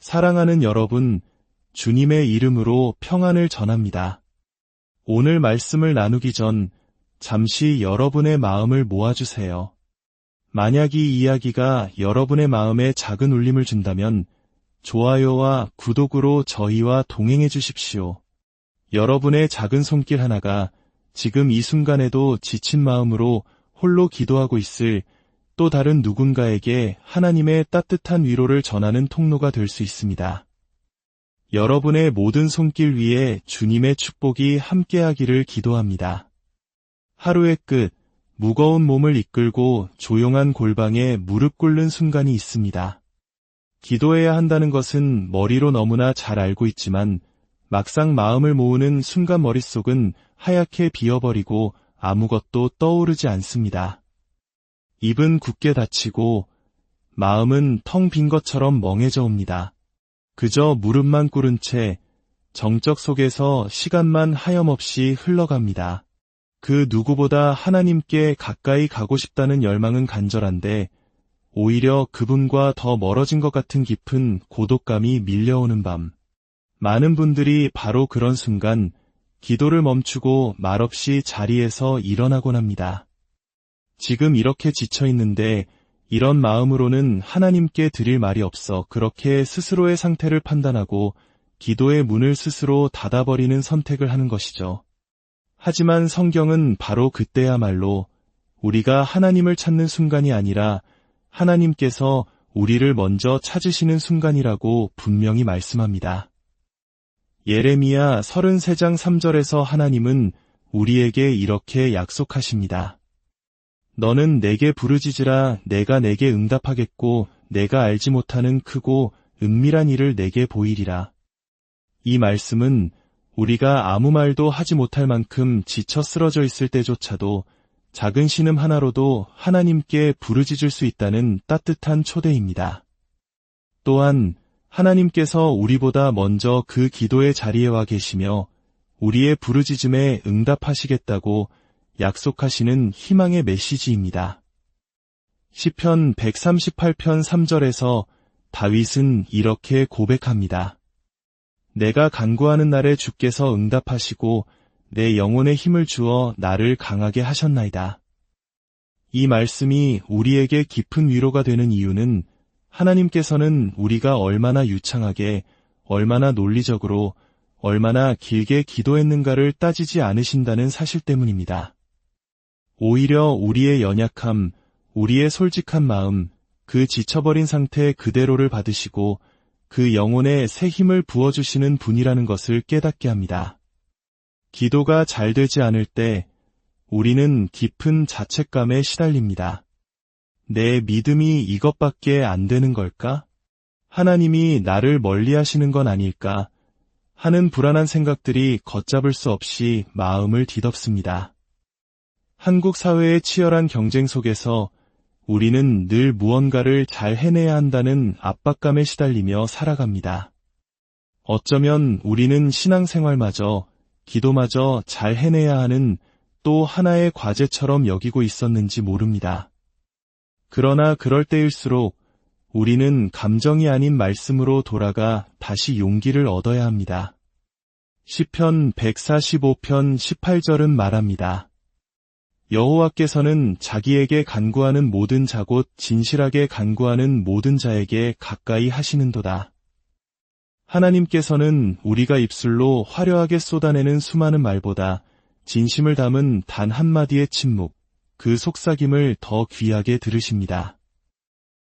사랑하는 여러분, 주님의 이름으로 평안을 전합니다. 오늘 말씀을 나누기 전 잠시 여러분의 마음을 모아주세요. 만약 이 이야기가 여러분의 마음에 작은 울림을 준다면 좋아요와 구독으로 저희와 동행해 주십시오. 여러분의 작은 손길 하나가 지금 이 순간에도 지친 마음으로 홀로 기도하고 있을 또 다른 누군가에게 하나님의 따뜻한 위로를 전하는 통로가 될 수 있습니다. 여러분의 모든 손길 위에 주님의 축복이 함께하기를 기도합니다. 하루의 끝, 무거운 몸을 이끌고 조용한 골방에 무릎 꿇는 순간이 있습니다. 기도해야 한다는 것은 머리로 너무나 잘 알고 있지만 막상 마음을 모으는 순간 머릿속은 하얗게 비어버리고 아무것도 떠오르지 않습니다. 입은 굳게 닫히고 마음은 텅 빈 것처럼 멍해져 옵니다. 그저 무릎만 꿇은 채 정적 속에서 시간만 하염없이 흘러갑니다. 그 누구보다 하나님께 가까이 가고 싶다는 열망은 간절한데 오히려 그분과 더 멀어진 것 같은 깊은 고독감이 밀려오는 밤. 많은 분들이 바로 그런 순간 기도를 멈추고 말없이 자리에서 일어나곤 합니다. 지금 이렇게 지쳐 있는데 이런 마음으로는 하나님께 드릴 말이 없어 그렇게 스스로의 상태를 판단하고 기도의 문을 스스로 닫아버리는 선택을 하는 것이죠. 하지만 성경은 바로 그때야말로 우리가 하나님을 찾는 순간이 아니라 하나님께서 우리를 먼저 찾으시는 순간이라고 분명히 말씀합니다. 예레미야 33장 3절에서 하나님은 우리에게 이렇게 약속하십니다. 너는 내게 부르짖으라 내가 내게 응답하겠고 내가 알지 못하는 크고 은밀한 일을 내게 보이리라. 이 말씀은 우리가 아무 말도 하지 못할 만큼 지쳐 쓰러져 있을 때조차도 작은 신음 하나로도 하나님께 부르짖을 수 있다는 따뜻한 초대입니다. 또한 하나님께서 우리보다 먼저 그 기도의 자리에 와 계시며 우리의 부르짖음에 응답하시겠다고 약속하시는 희망의 메시지입니다. 시편 138편 3절에서 다윗은 이렇게 고백합니다. 내가 간구하는 날에 주께서 응답하시고 내 영혼에 힘을 주어 나를 강하게 하셨나이다. 이 말씀이 우리에게 깊은 위로가 되는 이유는 하나님께서는 우리가 얼마나 유창하게, 얼마나 논리적으로, 얼마나 길게 기도했는가를 따지지 않으신다는 사실 때문입니다. 오히려 우리의 연약함, 우리의 솔직한 마음, 그 지쳐버린 상태 그대로를 받으시고 그 영혼에 새 힘을 부어주시는 분이라는 것을 깨닫게 합니다. 기도가 잘 되지 않을 때 우리는 깊은 자책감에 시달립니다. 내 믿음이 이것밖에 안 되는 걸까? 하나님이 나를 멀리하시는 건 아닐까? 하는 불안한 생각들이 걷잡을 수 없이 마음을 뒤덮습니다. 한국 사회의 치열한 경쟁 속에서 우리는 늘 무언가를 잘 해내야 한다는 압박감에 시달리며 살아갑니다. 어쩌면 우리는 신앙생활마저, 기도마저 잘 해내야 하는 또 하나의 과제처럼 여기고 있었는지 모릅니다. 그러나 그럴 때일수록 우리는 감정이 아닌 말씀으로 돌아가 다시 용기를 얻어야 합니다. 시편 145편 18절은 말합니다. 여호와께서는 자기에게 간구하는 모든 자 곧 진실하게 간구하는 모든 자에게 가까이 하시는도다. 하나님께서는 우리가 입술로 화려하게 쏟아내는 수많은 말보다 진심을 담은 단 한마디의 침묵, 그 속삭임을 더 귀하게 들으십니다.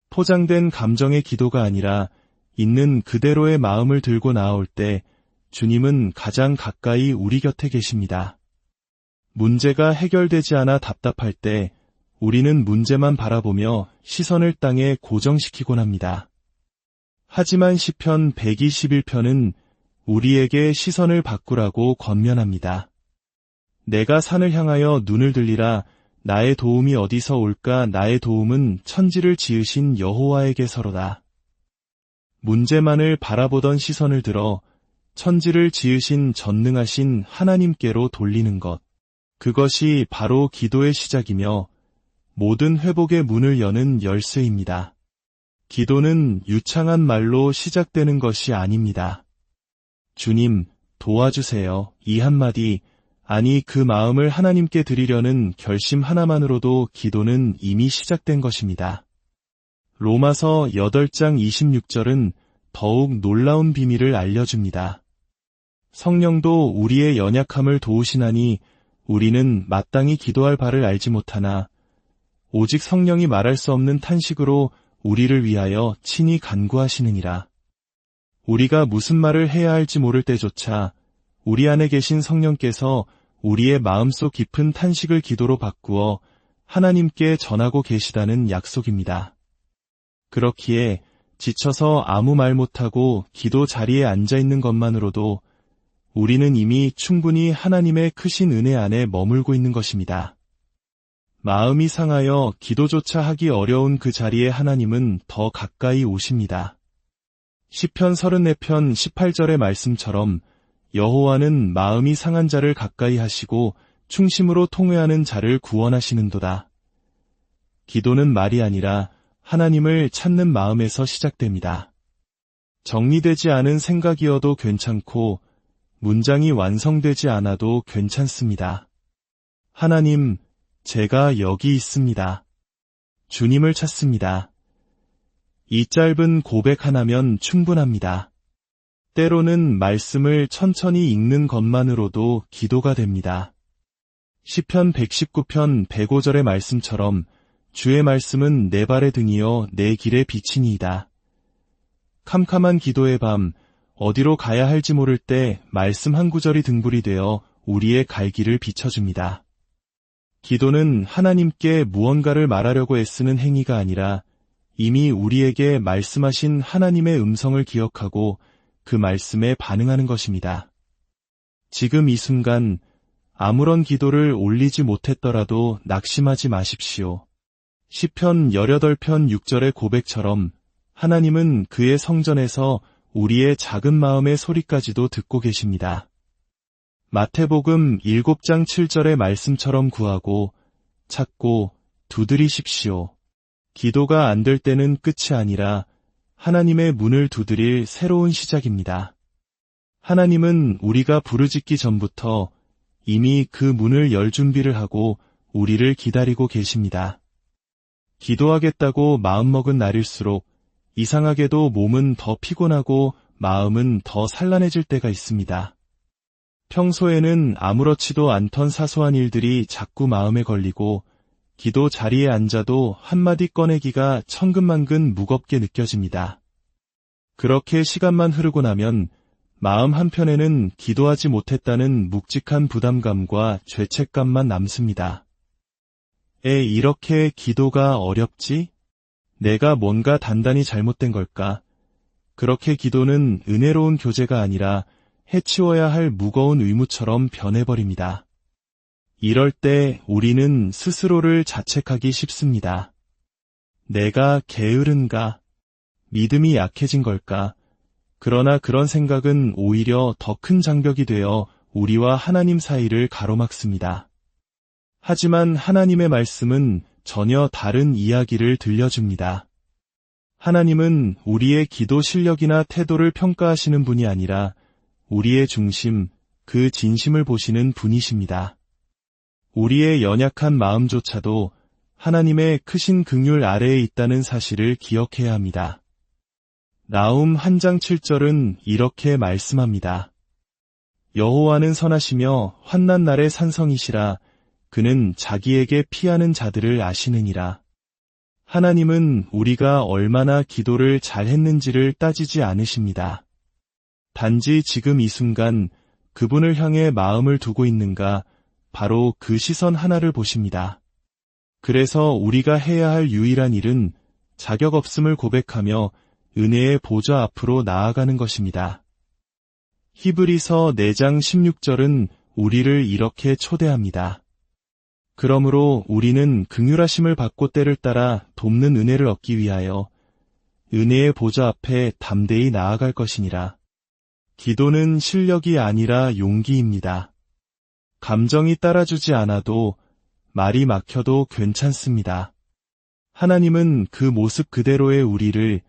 포장된 감정의 기도가 아니라 있는 그대로의 마음을 들고 나아올 때 주님은 가장 가까이 우리 곁에 계십니다. 문제가 해결되지 않아 답답할 때 우리는 문제만 바라보며 시선을 땅에 고정시키곤 합니다. 하지만 시편 121편은 우리에게 시선을 바꾸라고 권면합니다. 내가 산을 향하여 눈을 들리라 나의 도움이 어디서 올까 나의 도움은 천지를 지으신 여호와에게서로다. 문제만을 바라보던 시선을 들어 천지를 지으신 전능하신 하나님께로 돌리는 것. 그것이 바로 기도의 시작이며 모든 회복의 문을 여는 열쇠입니다. 기도는 유창한 말로 시작되는 것이 아닙니다. 주님, 도와주세요. 이 한마디, 아니 그 마음을 하나님께 드리려는 결심 하나만으로도 기도는 이미 시작된 것입니다. 로마서 8장 26절은 더욱 놀라운 비밀을 알려줍니다. 성령도 우리의 연약함을 도우시나니 우리는 마땅히 기도할 바를 알지 못하나 오직 성령이 말할 수 없는 탄식으로 우리를 위하여 친히 간구하시느니라. 우리가 무슨 말을 해야 할지 모를 때조차 우리 안에 계신 성령께서 우리의 마음속 깊은 탄식을 기도로 바꾸어 하나님께 전하고 계시다는 약속입니다. 그렇기에 지쳐서 아무 말 못하고 기도 자리에 앉아 있는 것만으로도 우리는 이미 충분히 하나님의 크신 은혜 안에 머물고 있는 것입니다. 마음이 상하여 기도조차 하기 어려운 그 자리에 하나님은 더 가까이 오십니다. 시편 34편 18절의 말씀처럼 여호와는 마음이 상한 자를 가까이 하시고 충심으로 통회하는 자를 구원하시는도다. 기도는 말이 아니라 하나님을 찾는 마음에서 시작됩니다. 정리되지 않은 생각이어도 괜찮고 문장이 완성되지 않아도 괜찮습니다. 하나님, 제가 여기 있습니다. 주님을 찾습니다. 이 짧은 고백 하나면 충분합니다. 때로는 말씀을 천천히 읽는 것만으로도 기도가 됩니다. 시편 119편 105절의 말씀처럼 주의 말씀은 내 발의 등이요 내 길의 빛이니이다. 캄캄한 기도의 밤, 어디로 가야 할지 모를 때 말씀 한 구절이 등불이 되어 우리의 갈 길을 비춰줍니다. 기도는 하나님께 무언가를 말하려고 애쓰는 행위가 아니라 이미 우리에게 말씀하신 하나님의 음성을 기억하고 그 말씀에 반응하는 것입니다. 지금 이 순간 아무런 기도를 올리지 못했더라도 낙심하지 마십시오. 시편 18편 6절의 고백처럼 하나님은 그의 성전에서 우리의 작은 마음의 소리까지도 듣고 계십니다. 마태복음 7장 7절의 말씀처럼 구하고 찾고 두드리십시오. 기도가 안 될 때는 끝이 아니라 하나님의 문을 두드릴 새로운 시작입니다. 하나님은 우리가 부르짖기 전부터 이미 그 문을 열 준비를 하고 우리를 기다리고 계십니다. 기도하겠다고 마음먹은 날일수록 이상하게도 몸은 더 피곤하고 마음은 더 산란해질 때가 있습니다. 평소에는 아무렇지도 않던 사소한 일들이 자꾸 마음에 걸리고 기도 자리에 앉아도 한마디 꺼내기가 천근만근 무겁게 느껴집니다. 그렇게 시간만 흐르고 나면 마음 한편에는 기도하지 못했다는 묵직한 부담감과 죄책감만 남습니다. 이렇게 기도가 어렵지? 내가 뭔가 단단히 잘못된 걸까? 그렇게 기도는 은혜로운 교제가 아니라 해치워야 할 무거운 의무처럼 변해버립니다. 이럴 때 우리는 스스로를 자책하기 쉽습니다. 내가 게으른가? 믿음이 약해진 걸까? 그러나 그런 생각은 오히려 더 큰 장벽이 되어 우리와 하나님 사이를 가로막습니다. 하지만 하나님의 말씀은 전혀 다른 이야기를 들려줍니다. 하나님은 우리의 기도 실력이나 태도를 평가하시는 분이 아니라 우리의 중심, 그 진심을 보시는 분이십니다. 우리의 연약한 마음조차도 하나님의 크신 긍휼 아래에 있다는 사실을 기억해야 합니다. 나훔 1장 7절은 이렇게 말씀합니다. 여호와는 선하시며 환난 날의 산성이시라. 그는 자기에게 피하는 자들을 아시느니라. 하나님은 우리가 얼마나 기도를 잘했는지를 따지지 않으십니다. 단지 지금 이 순간 그분을 향해 마음을 두고 있는가, 바로 그 시선 하나를 보십니다. 그래서 우리가 해야 할 유일한 일은 자격 없음을 고백하며 은혜의 보좌 앞으로 나아가는 것입니다. 히브리서 4장 16절은 우리를 이렇게 초대합니다. 그러므로 우리는 긍휼하심을 받고 때를 따라 돕는 은혜를 얻기 위하여 은혜의 보좌 앞에 담대히 나아갈 것이니라. 기도는 실력이 아니라 용기입니다. 감정이 따라주지 않아도 말이 막혀도 괜찮습니다. 하나님은 그 모습 그대로의 우리를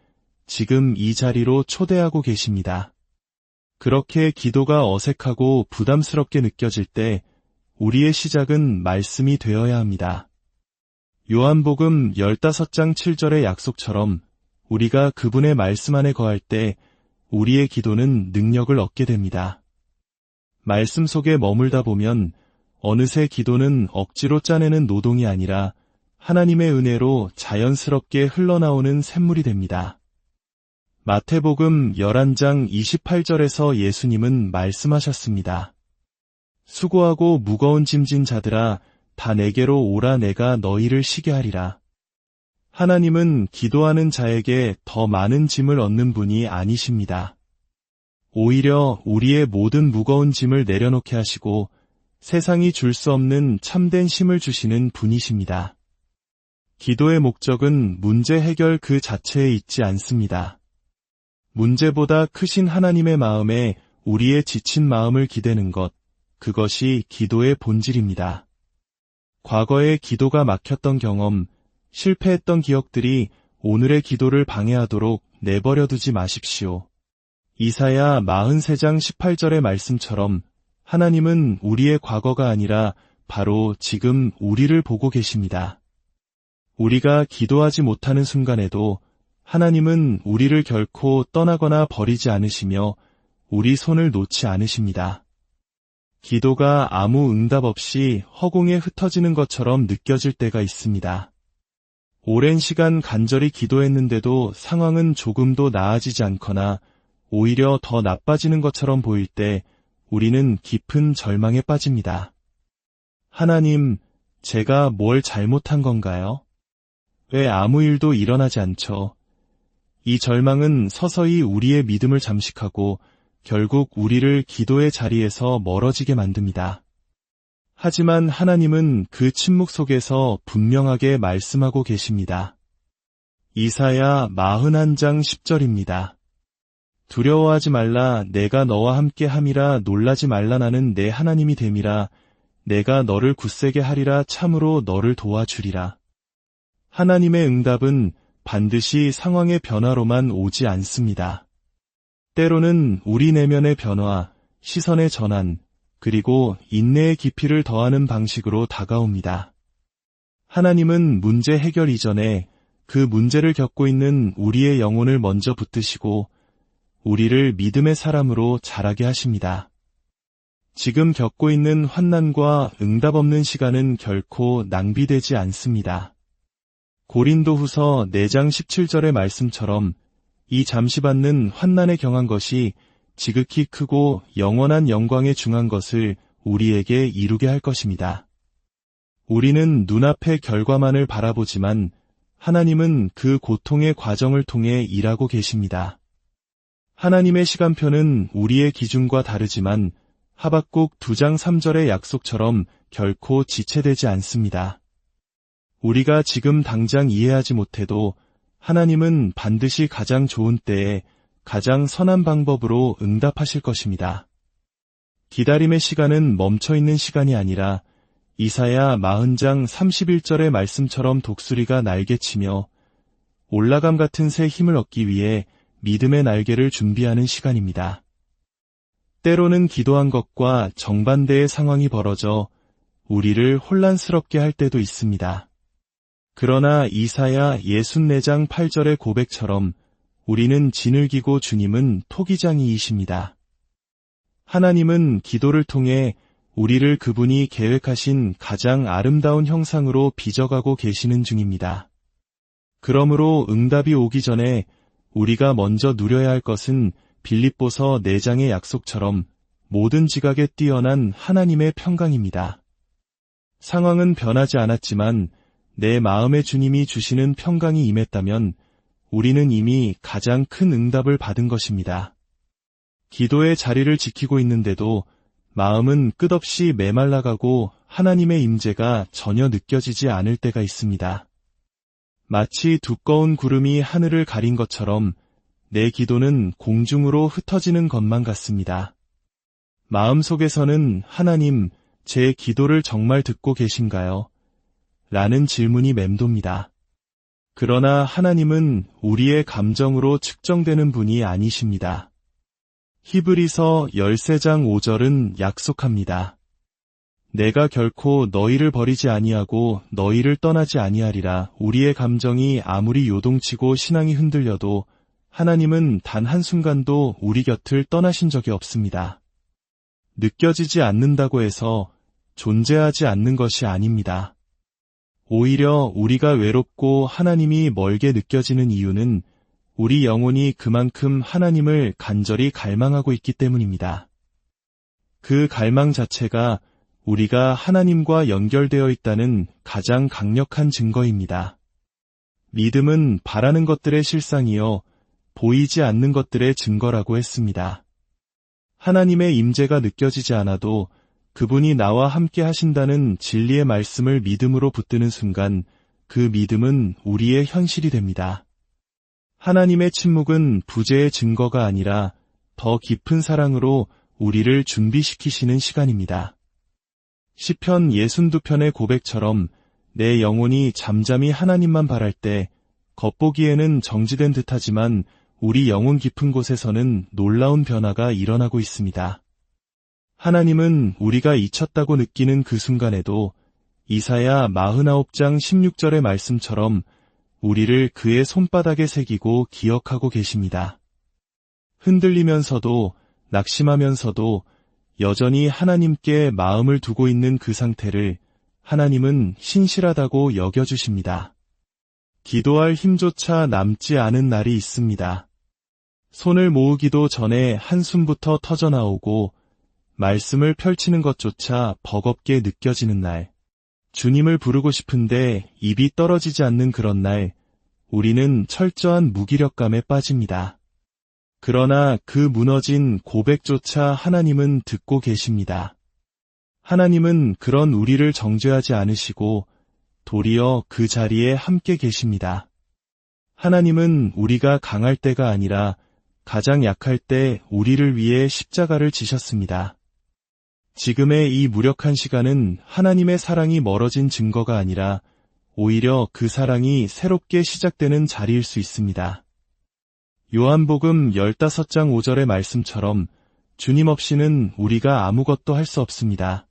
지금 이 자리로 초대하고 계십니다. 그렇게 기도가 어색하고 부담스럽게 느껴질 때 우리의 시작은 말씀이 되어야 합니다. 요한복음 15장 7절의 약속처럼 우리가 그분의 말씀 안에 거할 때 우리의 기도는 능력을 얻게 됩니다. 말씀 속에 머물다 보면 어느새 기도는 억지로 짜내는 노동이 아니라 하나님의 은혜로 자연스럽게 흘러나오는 샘물이 됩니다. 마태복음 11장 28절에서 예수님은 말씀하셨습니다. 수고하고 무거운 짐진 자들아 다 내게로 오라 내가 너희를 쉬게 하리라. 하나님은 기도하는 자에게 더 많은 짐을 얻는 분이 아니십니다. 오히려 우리의 모든 무거운 짐을 내려놓게 하시고 세상이 줄 수 없는 참된 쉼을 주시는 분이십니다. 기도의 목적은 문제 해결 그 자체에 있지 않습니다. 문제보다 크신 하나님의 마음에 우리의 지친 마음을 기대는 것, 그것이 기도의 본질입니다. 과거에 기도가 막혔던 경험, 실패했던 기억들이 오늘의 기도를 방해하도록 내버려두지 마십시오. 이사야 43장 18절의 말씀처럼 하나님은 우리의 과거가 아니라 바로 지금 우리를 보고 계십니다. 우리가 기도하지 못하는 순간에도 하나님은 우리를 결코 떠나거나 버리지 않으시며 우리 손을 놓지 않으십니다. 기도가 아무 응답 없이 허공에 흩어지는 것처럼 느껴질 때가 있습니다. 오랜 시간 간절히 기도했는데도 상황은 조금도 나아지지 않거나 오히려 더 나빠지는 것처럼 보일 때 우리는 깊은 절망에 빠집니다. 하나님, 제가 뭘 잘못한 건가요? 왜 아무 일도 일어나지 않죠? 이 절망은 서서히 우리의 믿음을 잠식하고 결국 우리를 기도의 자리에서 멀어지게 만듭니다. 하지만 하나님은 그 침묵 속에서 분명하게 말씀하고 계십니다. 이사야 41장 10절입니다. 두려워하지 말라 내가 너와 함께 함이라 놀라지 말라 나는 내 하나님이 됨이라 내가 너를 굳세게 하리라 참으로 너를 도와주리라. 하나님의 응답은 반드시 상황의 변화로만 오지 않습니다. 때로는 우리 내면의 변화, 시선의 전환, 그리고 인내의 깊이를 더하는 방식으로 다가옵니다. 하나님은 문제 해결 이전에 그 문제를 겪고 있는 우리의 영혼을 먼저 붙드시고 우리를 믿음의 사람으로 자라게 하십니다. 지금 겪고 있는 환난과 응답 없는 시간은 결코 낭비되지 않습니다. 고린도후서 4장 17절의 말씀처럼 이 잠시 받는 환난에 경한 것이 지극히 크고 영원한 영광에 중한 것을 우리에게 이루게 할 것입니다. 우리는 눈앞의 결과만을 바라보지만 하나님은 그 고통의 과정을 통해 일하고 계십니다. 하나님의 시간표는 우리의 기준과 다르지만 하박국 2장 3절의 약속처럼 결코 지체되지 않습니다. 우리가 지금 당장 이해하지 못해도 하나님은 반드시 가장 좋은 때에 가장 선한 방법으로 응답하실 것입니다. 기다림의 시간은 멈춰있는 시간이 아니라 이사야 40장 31절의 말씀처럼 독수리가 날개치며 올라감 같은 새 힘을 얻기 위해 믿음의 날개를 준비하는 시간입니다. 때로는 기도한 것과 정반대의 상황이 벌어져 우리를 혼란스럽게 할 때도 있습니다. 그러나 이사야 64장 8절의 고백처럼 우리는 진을기고 주님은 토기장이이십니다. 하나님은 기도를 통해 우리를 그분이 계획하신 가장 아름다운 형상으로 빚어가고 계시는 중입니다. 그러므로 응답이 오기 전에 우리가 먼저 누려야 할 것은 빌립보서 4장의 약속처럼 모든 지각에 뛰어난 하나님의 평강입니다. 상황은 변하지 않았지만 내 마음의 주님이 주시는 평강이 임했다면 우리는 이미 가장 큰 응답을 받은 것입니다. 기도의 자리를 지키고 있는데도 마음은 끝없이 메말라가고 하나님의 임재가 전혀 느껴지지 않을 때가 있습니다. 마치 두꺼운 구름이 하늘을 가린 것처럼 내 기도는 공중으로 흩어지는 것만 같습니다. 마음속에서는 하나님, 제 기도를 정말 듣고 계신가요? 라는 질문이 맴돕니다. 그러나 하나님은 우리의 감정으로 측정되는 분이 아니십니다. 히브리서 13장 5절은 약속합니다. 내가 결코 너희를 버리지 아니하고 너희를 떠나지 아니하리라. 우리의 감정이 아무리 요동치고 신앙이 흔들려도 하나님은 단 한순간도 우리 곁을 떠나신 적이 없습니다. 느껴지지 않는다고 해서 존재하지 않는 것이 아닙니다. 오히려 우리가 외롭고 하나님이 멀게 느껴지는 이유는 우리 영혼이 그만큼 하나님을 간절히 갈망하고 있기 때문입니다. 그 갈망 자체가 우리가 하나님과 연결되어 있다는 가장 강력한 증거입니다. 믿음은 바라는 것들의 실상이요 보이지 않는 것들의 증거라고 했습니다. 하나님의 임재가 느껴지지 않아도 그분이 나와 함께 하신다는 진리의 말씀을 믿음으로 붙드는 순간 그 믿음은 우리의 현실이 됩니다. 하나님의 침묵은 부재의 증거가 아니라 더 깊은 사랑으로 우리를 준비시키시는 시간입니다. 시편 62편의 고백처럼 내 영혼이 잠잠히 하나님만 바랄 때 겉보기에는 정지된 듯하지만 우리 영혼 깊은 곳에서는 놀라운 변화가 일어나고 있습니다. 하나님은 우리가 잊혔다고 느끼는 그 순간에도 이사야 49장 16절의 말씀처럼 우리를 그의 손바닥에 새기고 기억하고 계십니다. 흔들리면서도 낙심하면서도 여전히 하나님께 마음을 두고 있는 그 상태를 하나님은 신실하다고 여겨주십니다. 기도할 힘조차 남지 않은 날이 있습니다. 손을 모으기도 전에 한숨부터 터져나오고 말씀을 펼치는 것조차 버겁게 느껴지는 날, 주님을 부르고 싶은데 입이 떨어지지 않는 그런 날, 우리는 철저한 무기력감에 빠집니다. 그러나 그 무너진 고백조차 하나님은 듣고 계십니다. 하나님은 그런 우리를 정죄하지 않으시고 도리어 그 자리에 함께 계십니다. 하나님은 우리가 강할 때가 아니라 가장 약할 때 우리를 위해 십자가를 지셨습니다. 지금의 이 무력한 시간은 하나님의 사랑이 멀어진 증거가 아니라 오히려 그 사랑이 새롭게 시작되는 자리일 수 있습니다. 요한복음 15장 5절의 말씀처럼 주님 없이는 우리가 아무것도 할 수 없습니다.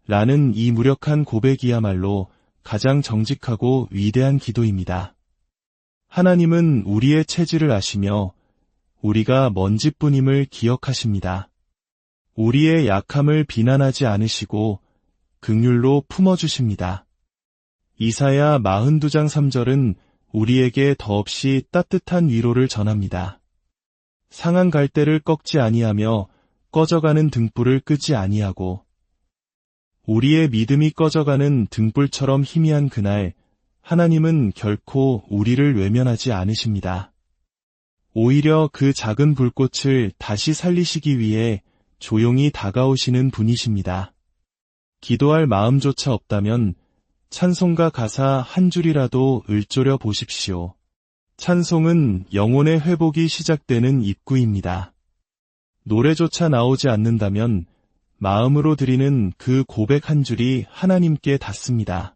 라는 이 무력한 고백이야말로 가장 정직하고 위대한 기도입니다. 하나님은 우리의 체질을 아시며 우리가 먼지뿐임을 기억하십니다. 우리의 약함을 비난하지 않으시고 긍휼로 품어주십니다. 이사야 42장 3절은 우리에게 더없이 따뜻한 위로를 전합니다. 상한 갈대를 꺾지 아니하며 꺼져가는 등불을 끄지 아니하고 우리의 믿음이 꺼져가는 등불처럼 희미한 그날 하나님은 결코 우리를 외면하지 않으십니다. 오히려 그 작은 불꽃을 다시 살리시기 위해 조용히 다가오시는 분이십니다. 기도할 마음조차 없다면 찬송가 가사 한 줄이라도 읊조려 보십시오. 찬송은 영혼의 회복이 시작되는 입구입니다. 노래조차 나오지 않는다면 마음으로 드리는 그 고백 한 줄이 하나님께 닿습니다.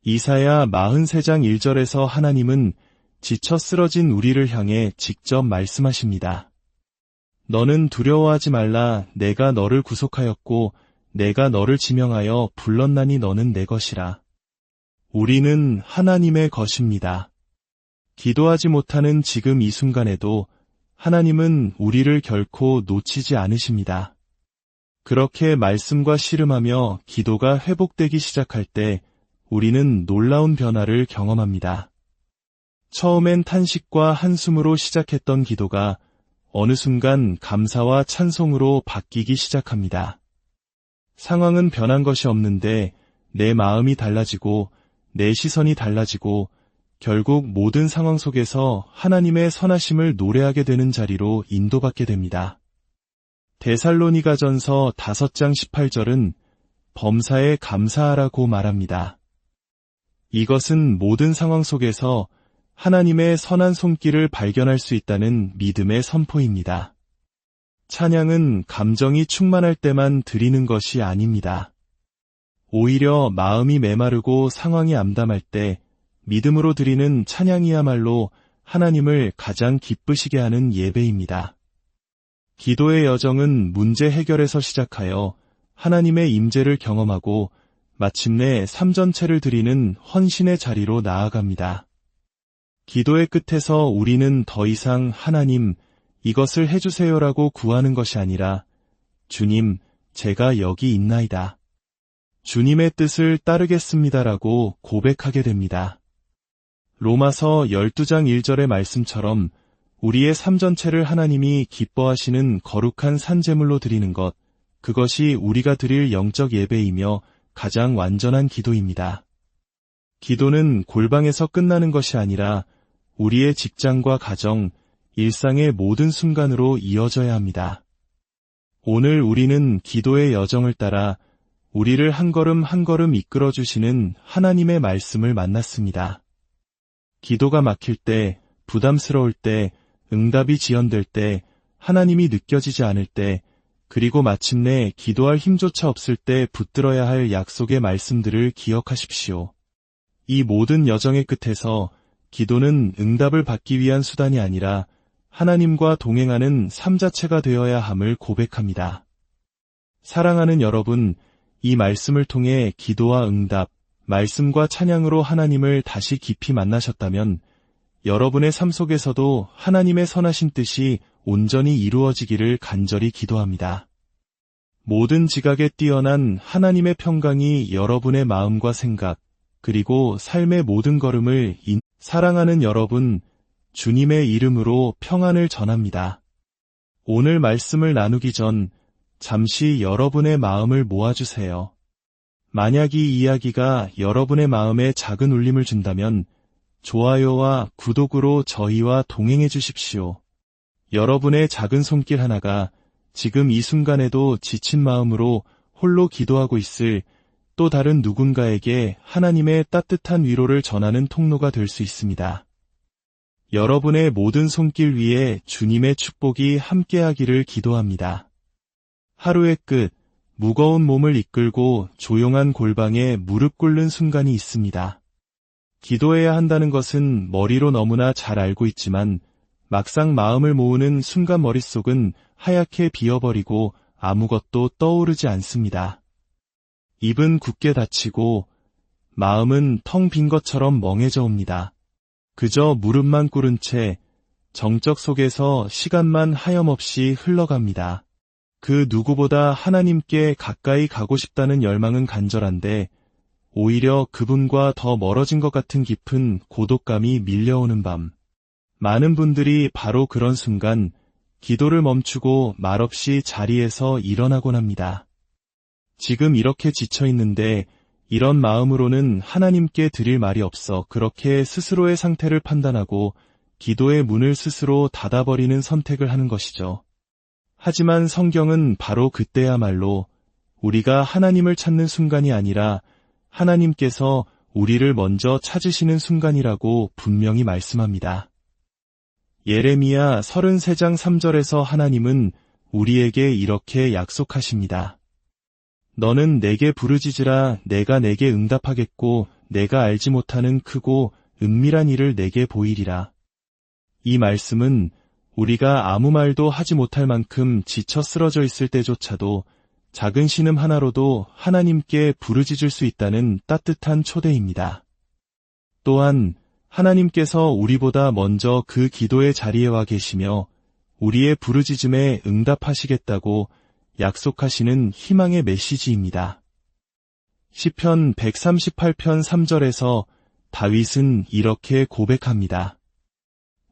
이사야 43장 1절에서 하나님은 지쳐 쓰러진 우리를 향해 직접 말씀하십니다. 너는 두려워하지 말라. 내가 너를 구속하였고 내가 너를 지명하여 불렀나니 너는 내 것이라. 우리는 하나님의 것입니다. 기도하지 못하는 지금 이 순간에도 하나님은 우리를 결코 놓치지 않으십니다. 그렇게 말씀과 씨름하며 기도가 회복되기 시작할 때 우리는 놀라운 변화를 경험합니다. 처음엔 탄식과 한숨으로 시작했던 기도가 어느 순간 감사와 찬송으로 바뀌기 시작합니다. 상황은 변한 것이 없는데 내 마음이 달라지고 내 시선이 달라지고 결국 모든 상황 속에서 하나님의 선하심을 노래하게 되는 자리로 인도받게 됩니다. 데살로니가전서 5장 18절은 범사에 감사하라고 말합니다. 이것은 모든 상황 속에서 하나님의 선한 손길을 발견할 수 있다는 믿음의 선포입니다. 찬양은 감정이 충만할 때만 드리는 것이 아닙니다. 오히려 마음이 메마르고 상황이 암담할 때 믿음으로 드리는 찬양이야말로 하나님을 가장 기쁘시게 하는 예배입니다. 기도의 여정은 문제 해결에서 시작하여 하나님의 임재를 경험하고 마침내 삶 전체를 드리는 헌신의 자리로 나아갑니다. 기도의 끝에서 우리는 더 이상 하나님, 이것을 해주세요라고 구하는 것이 아니라 주님, 제가 여기 있나이다. 주님의 뜻을 따르겠습니다라고 고백하게 됩니다. 로마서 12장 1절의 말씀처럼 우리의 삶 전체를 하나님이 기뻐하시는 거룩한 산제물로 드리는 것, 그것이 우리가 드릴 영적 예배이며 가장 완전한 기도입니다. 기도는 골방에서 끝나는 것이 아니라 우리의 직장과 가정, 일상의 모든 순간으로 이어져야 합니다. 오늘 우리는 기도의 여정을 따라 우리를 한 걸음 한 걸음 이끌어주시는 하나님의 말씀을 만났습니다. 기도가 막힐 때, 부담스러울 때, 응답이 지연될 때, 하나님이 느껴지지 않을 때, 그리고 마침내 기도할 힘조차 없을 때 붙들어야 할 약속의 말씀들을 기억하십시오. 이 모든 여정의 끝에서 기도는 응답을 받기 위한 수단이 아니라 하나님과 동행하는 삶 자체가 되어야 함을 고백합니다. 사랑하는 여러분, 이 말씀을 통해 기도와 응답, 말씀과 찬양으로 하나님을 다시 깊이 만나셨다면 여러분의 삶 속에서도 하나님의 선하신 뜻이 온전히 이루어지기를 간절히 기도합니다. 모든 지각에 뛰어난 하나님의 평강이 여러분의 마음과 생각, 그리고 삶의 모든 걸음을 사랑하는 여러분, 주님의 이름으로 평안을 전합니다. 오늘 말씀을 나누기 전 잠시 여러분의 마음을 모아주세요. 만약 이 이야기가 여러분의 마음에 작은 울림을 준다면 좋아요와 구독으로 저희와 동행해 주십시오. 여러분의 작은 손길 하나가 지금 이 순간에도 지친 마음으로 홀로 기도하고 있을 또 다른 누군가에게 하나님의 따뜻한 위로를 전하는 통로가 될 수 있습니다. 여러분의 모든 손길 위에 주님의 축복이 함께하기를 기도합니다. 하루의 끝, 무거운 몸을 이끌고 조용한 골방에 무릎 꿇는 순간이 있습니다. 기도해야 한다는 것은 머리로 너무나 잘 알고 있지만 막상 마음을 모으는 순간 머릿속은 하얗게 비어버리고 아무것도 떠오르지 않습니다. 입은 굳게 닫히고 마음은 텅 빈 것처럼 멍해져 옵니다. 그저 무릎만 꿇은 채 정적 속에서 시간만 하염없이 흘러갑니다. 그 누구보다 하나님께 가까이 가고 싶다는 열망은 간절한데 오히려 그분과 더 멀어진 것 같은 깊은 고독감이 밀려오는 밤. 많은 분들이 바로 그런 순간 기도를 멈추고 말없이 자리에서 일어나곤 합니다. 지금 이렇게 지쳐 있는데 이런 마음으로는 하나님께 드릴 말이 없어 그렇게 스스로의 상태를 판단하고 기도의 문을 스스로 닫아버리는 선택을 하는 것이죠. 하지만 성경은 바로 그때야말로 우리가 하나님을 찾는 순간이 아니라 하나님께서 우리를 먼저 찾으시는 순간이라고 분명히 말씀합니다. 예레미야 33장 3절에서 하나님은 우리에게 이렇게 약속하십니다. 너는 내게 부르짖으라 내가 내게 응답하겠고 내가 알지 못하는 크고 은밀한 일을 내게 보이리라. 이 말씀은 우리가 아무 말도 하지 못할 만큼 지쳐 쓰러져 있을 때조차도 작은 신음 하나로도 하나님께 부르짖을 수 있다는 따뜻한 초대입니다. 또한 하나님께서 우리보다 먼저 그 기도의 자리에 와 계시며 우리의 부르짖음에 응답하시겠다고 약속하시는 희망의 메시지입니다. 시편 138편 3절에서 다윗은 이렇게 고백합니다.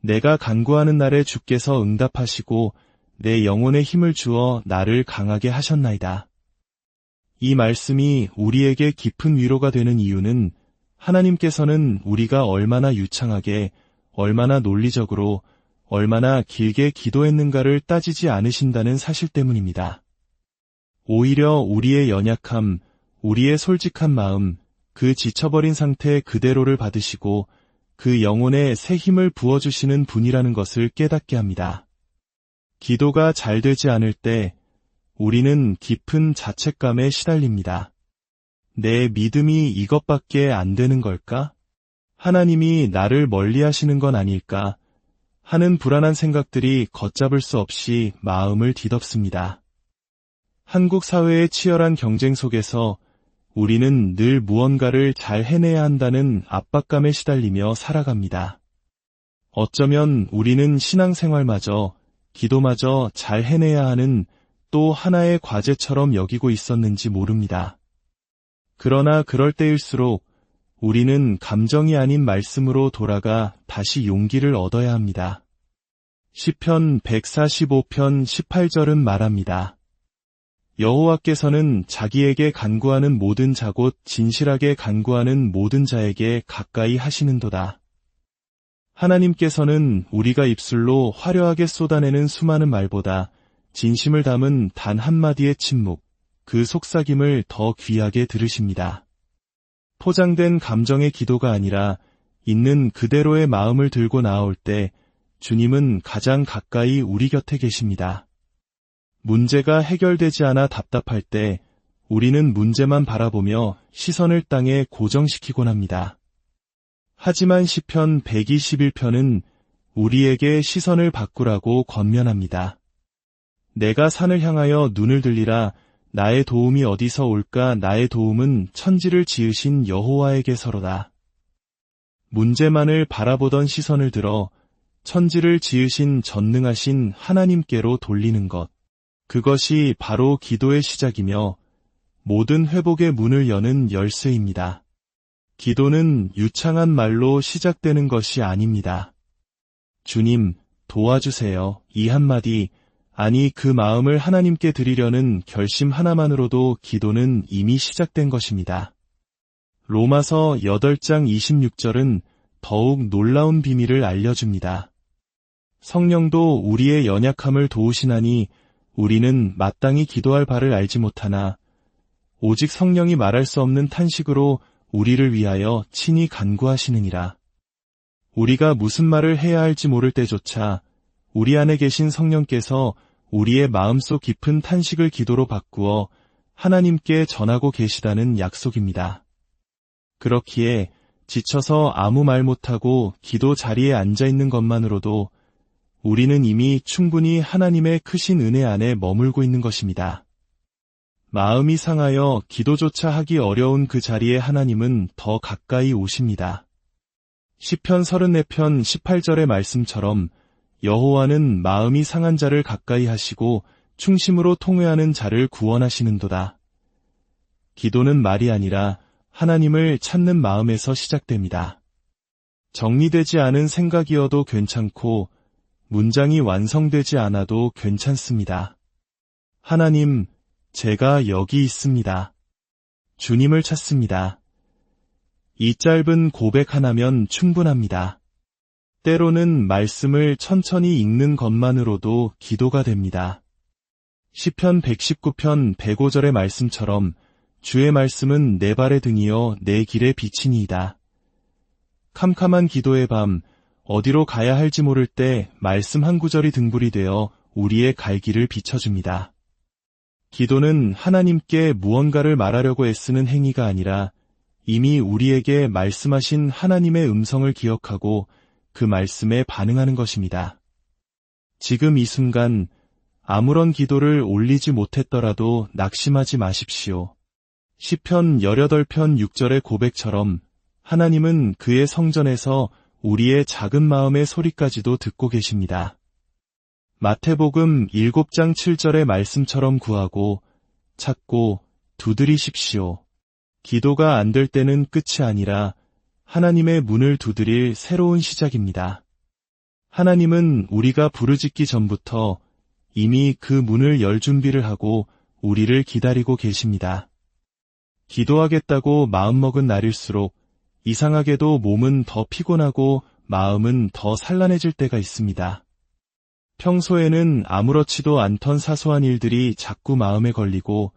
내가 간구하는 날에 주께서 응답하시고 내 영혼에 힘을 주어 나를 강하게 하셨나이다. 이 말씀이 우리에게 깊은 위로가 되는 이유는 하나님께서는 우리가 얼마나 유창하게, 얼마나 논리적으로, 얼마나 길게 기도했는가를 따지지 않으신다는 사실 때문입니다. 오히려 우리의 연약함, 우리의 솔직한 마음, 그 지쳐버린 상태 그대로를 받으시고 그 영혼에 새 힘을 부어주시는 분이라는 것을 깨닫게 합니다. 기도가 잘 되지 않을 때 우리는 깊은 자책감에 시달립니다. 내 믿음이 이것밖에 안 되는 걸까? 하나님이 나를 멀리 하시는 건 아닐까 하는 불안한 생각들이 걷잡을 수 없이 마음을 뒤덮습니다. 한국 사회의 치열한 경쟁 속에서 우리는 늘 무언가를 잘 해내야 한다는 압박감에 시달리며 살아갑니다. 어쩌면 우리는 신앙생활마저, 기도마저 잘 해내야 하는 또 하나의 과제처럼 여기고 있었는지 모릅니다. 그러나 그럴 때일수록 우리는 감정이 아닌 말씀으로 돌아가 다시 용기를 얻어야 합니다. 시편 145편 18절은 말합니다. 여호와께서는 자기에게 간구하는 모든 자 곧 진실하게 간구하는 모든 자에게 가까이 하시는도다. 하나님께서는 우리가 입술로 화려하게 쏟아내는 수많은 말보다 진심을 담은 단 한마디의 침묵, 그 속삭임을 더 귀하게 들으십니다. 포장된 감정의 기도가 아니라 있는 그대로의 마음을 들고 나아올 때 주님은 가장 가까이 우리 곁에 계십니다. 문제가 해결되지 않아 답답할 때 우리는 문제만 바라보며 시선을 땅에 고정시키곤 합니다. 하지만 시편 121편은 우리에게 시선을 바꾸라고 권면합니다. 내가 산을 향하여 눈을 들리라. 나의 도움이 어디서 올까? 나의 도움은 천지를 지으신 여호와에게서로다. 문제만을 바라보던 시선을 들어 천지를 지으신 전능하신 하나님께로 돌리는 것. 그것이 바로 기도의 시작이며 모든 회복의 문을 여는 열쇠입니다. 기도는 유창한 말로 시작되는 것이 아닙니다. 주님, 도와주세요. 이 한마디, 아니 그 마음을 하나님께 드리려는 결심 하나만으로도 기도는 이미 시작된 것입니다. 로마서 8장 26절은 더욱 놀라운 비밀을 알려줍니다. 성령도 우리의 연약함을 도우시나니 우리는 마땅히 기도할 바를 알지 못하나 오직 성령이 말할 수 없는 탄식으로 우리를 위하여 친히 간구하시느니라. 우리가 무슨 말을 해야 할지 모를 때조차 우리 안에 계신 성령께서 우리의 마음속 깊은 탄식을 기도로 바꾸어 하나님께 전하고 계시다는 약속입니다. 그렇기에 지쳐서 아무 말 못하고 기도 자리에 앉아 있는 것만으로도 우리는 이미 충분히 하나님의 크신 은혜 안에 머물고 있는 것입니다. 마음이 상하여 기도조차 하기 어려운 그 자리에 하나님은 더 가까이 오십니다. 시편 34편 18절의 말씀처럼 여호와는 마음이 상한 자를 가까이 하시고 충심으로 통회하는 자를 구원하시는도다. 기도는 말이 아니라 하나님을 찾는 마음에서 시작됩니다. 정리되지 않은 생각이어도 괜찮고 문장이 완성되지 않아도 괜찮습니다. 하나님, 제가 여기 있습니다. 주님을 찾습니다. 이 짧은 고백 하나면 충분합니다. 때로는 말씀을 천천히 읽는 것만으로도 기도가 됩니다. 시편 119편 105절의 말씀처럼 주의 말씀은 내 발의 등이요 내 길의 빛이니이다. 캄캄한 기도의 밤, 어디로 가야 할지 모를 때 말씀 한 구절이 등불이 되어 우리의 갈 길을 비춰줍니다. 기도는 하나님께 무언가를 말하려고 애쓰는 행위가 아니라 이미 우리에게 말씀하신 하나님의 음성을 기억하고 그 말씀에 반응하는 것입니다. 지금 이 순간 아무런 기도를 올리지 못했더라도 낙심하지 마십시오. 시편 18편 6절의 고백처럼 하나님은 그의 성전에서 우리의 작은 마음의 소리까지도 듣고 계십니다. 마태복음 7장 7절의 말씀처럼 구하고 찾고 두드리십시오. 기도가 안 될 때는 끝이 아니라 하나님의 문을 두드릴 새로운 시작입니다. 하나님은 우리가 부르짖기 전부터 이미 그 문을 열 준비를 하고 우리를 기다리고 계십니다. 기도하겠다고 마음먹은 날일수록 이상하게도 몸은 더 피곤하고 마음은 더 산란해질 때가 있습니다. 평소에는 아무렇지도 않던 사소한 일들이 자꾸 마음에 걸리고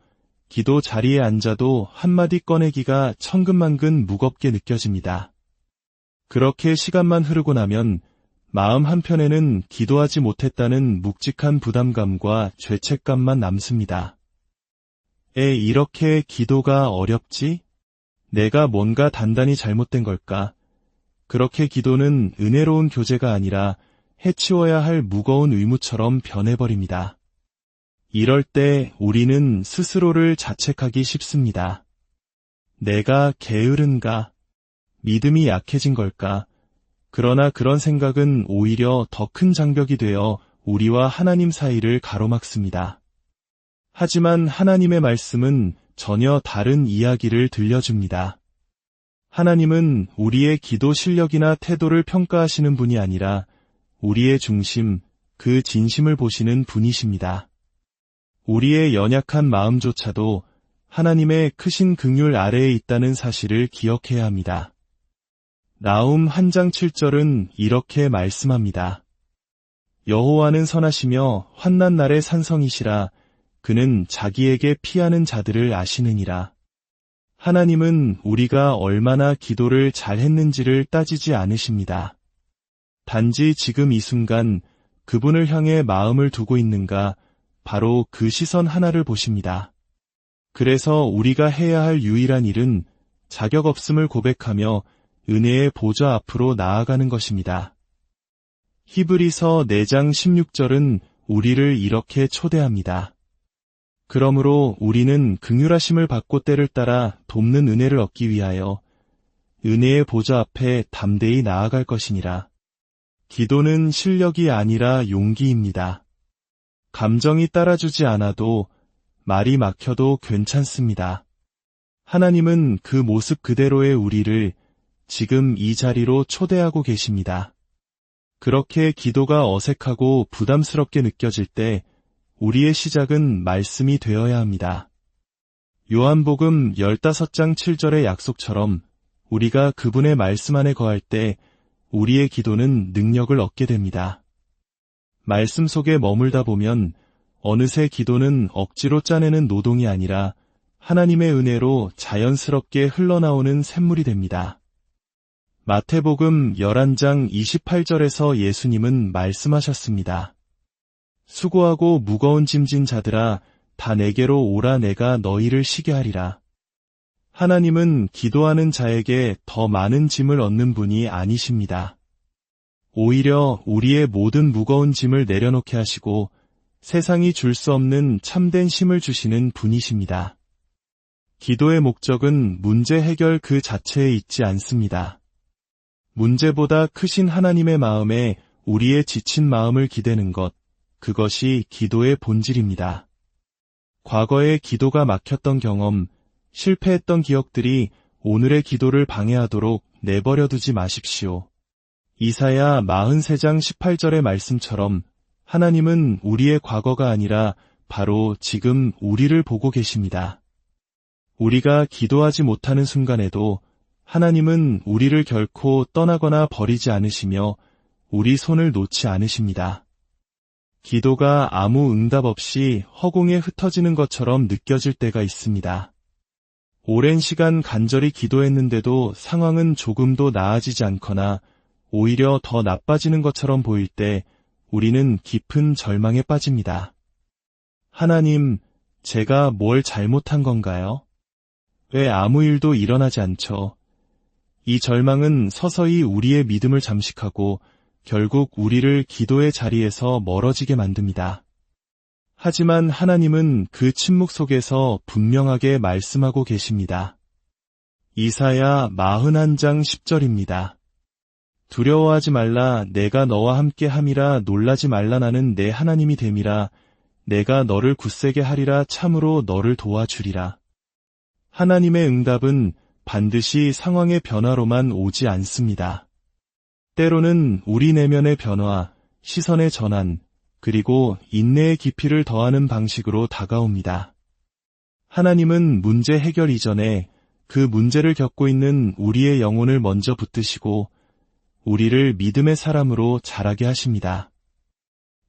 기도 자리에 앉아도 한마디 꺼내기가 천근만근 무겁게 느껴집니다. 그렇게 시간만 흐르고 나면 마음 한편에는 기도하지 못했다는 묵직한 부담감과 죄책감만 남습니다. 이렇게 기도가 어렵지? 내가 뭔가 단단히 잘못된 걸까? 그렇게 기도는 은혜로운 교제가 아니라 해치워야 할 무거운 의무처럼 변해버립니다. 이럴 때 우리는 스스로를 자책하기 쉽습니다. 내가 게으른가? 믿음이 약해진 걸까? 그러나 그런 생각은 오히려 더 큰 장벽이 되어 우리와 하나님 사이를 가로막습니다. 하지만 하나님의 말씀은 전혀 다른 이야기를 들려줍니다. 하나님은 우리의 기도 실력이나 태도를 평가하시는 분이 아니라 우리의 중심, 그 진심을 보시는 분이십니다. 우리의 연약한 마음조차도 하나님의 크신 긍휼 아래에 있다는 사실을 기억해야 합니다. 나훔 1장 7절은 이렇게 말씀합니다. 여호와는 선하시며 환난 날의 산성이시라. 그는 자기에게 피하는 자들을 아시느니라. 하나님은 우리가 얼마나 기도를 잘했는지를 따지지 않으십니다. 단지 지금 이 순간 그분을 향해 마음을 두고 있는가, 바로 그 시선 하나를 보십니다. 그래서 우리가 해야 할 유일한 일은 자격 없음을 고백하며 은혜의 보좌 앞으로 나아가는 것입니다. 히브리서 4장 16절은 우리를 이렇게 초대합니다. 그러므로 우리는 긍휼하심을 받고 때를 따라 돕는 은혜를 얻기 위하여 은혜의 보좌 앞에 담대히 나아갈 것이니라. 기도는 실력이 아니라 용기입니다. 감정이 따라주지 않아도 말이 막혀도 괜찮습니다. 하나님은 그 모습 그대로의 우리를 지금 이 자리로 초대하고 계십니다. 그렇게 기도가 어색하고 부담스럽게 느껴질 때 우리의 시작은 말씀이 되어야 합니다. 요한복음 15장 7절의 약속처럼 우리가 그분의 말씀 안에 거할 때 우리의 기도는 능력을 얻게 됩니다. 말씀 속에 머물다 보면 어느새 기도는 억지로 짜내는 노동이 아니라 하나님의 은혜로 자연스럽게 흘러나오는 샘물이 됩니다. 마태복음 11장 28절에서 예수님은 말씀하셨습니다. 수고하고 무거운 짐진 자들아, 다 내게로 오라. 내가 너희를 쉬게 하리라. 하나님은 기도하는 자에게 더 많은 짐을 얻는 분이 아니십니다. 오히려 우리의 모든 무거운 짐을 내려놓게 하시고 세상이 줄 수 없는 참된 쉼을 주시는 분이십니다. 기도의 목적은 문제 해결 그 자체에 있지 않습니다. 문제보다 크신 하나님의 마음에 우리의 지친 마음을 기대는 것, 그것이 기도의 본질입니다. 과거에 기도가 막혔던 경험, 실패했던 기억들이 오늘의 기도를 방해하도록 내버려두지 마십시오. 이사야 43장 18절의 말씀처럼 하나님은 우리의 과거가 아니라 바로 지금 우리를 보고 계십니다. 우리가 기도하지 못하는 순간에도 하나님은 우리를 결코 떠나거나 버리지 않으시며 우리 손을 놓지 않으십니다. 기도가 아무 응답 없이 허공에 흩어지는 것처럼 느껴질 때가 있습니다. 오랜 시간 간절히 기도했는데도 상황은 조금도 나아지지 않거나 오히려 더 나빠지는 것처럼 보일 때 우리는 깊은 절망에 빠집니다. 하나님, 제가 뭘 잘못한 건가요? 왜 아무 일도 일어나지 않죠? 이 절망은 서서히 우리의 믿음을 잠식하고 결국 우리를 기도의 자리에서 멀어지게 만듭니다. 하지만 하나님은 그 침묵 속에서 분명하게 말씀하고 계십니다. 이사야 41장 10절입니다. 두려워하지 말라. 내가 너와 함께 함이라. 놀라지 말라. 나는 내 하나님이 됨이라. 내가 너를 굳세게 하리라. 참으로 너를 도와주리라. 하나님의 응답은 반드시 상황의 변화로만 오지 않습니다. 때로는 우리 내면의 변화, 시선의 전환, 그리고 인내의 깊이를 더하는 방식으로 다가옵니다. 하나님은 문제 해결 이전에 그 문제를 겪고 있는 우리의 영혼을 먼저 붙드시고 우리를 믿음의 사람으로 자라게 하십니다.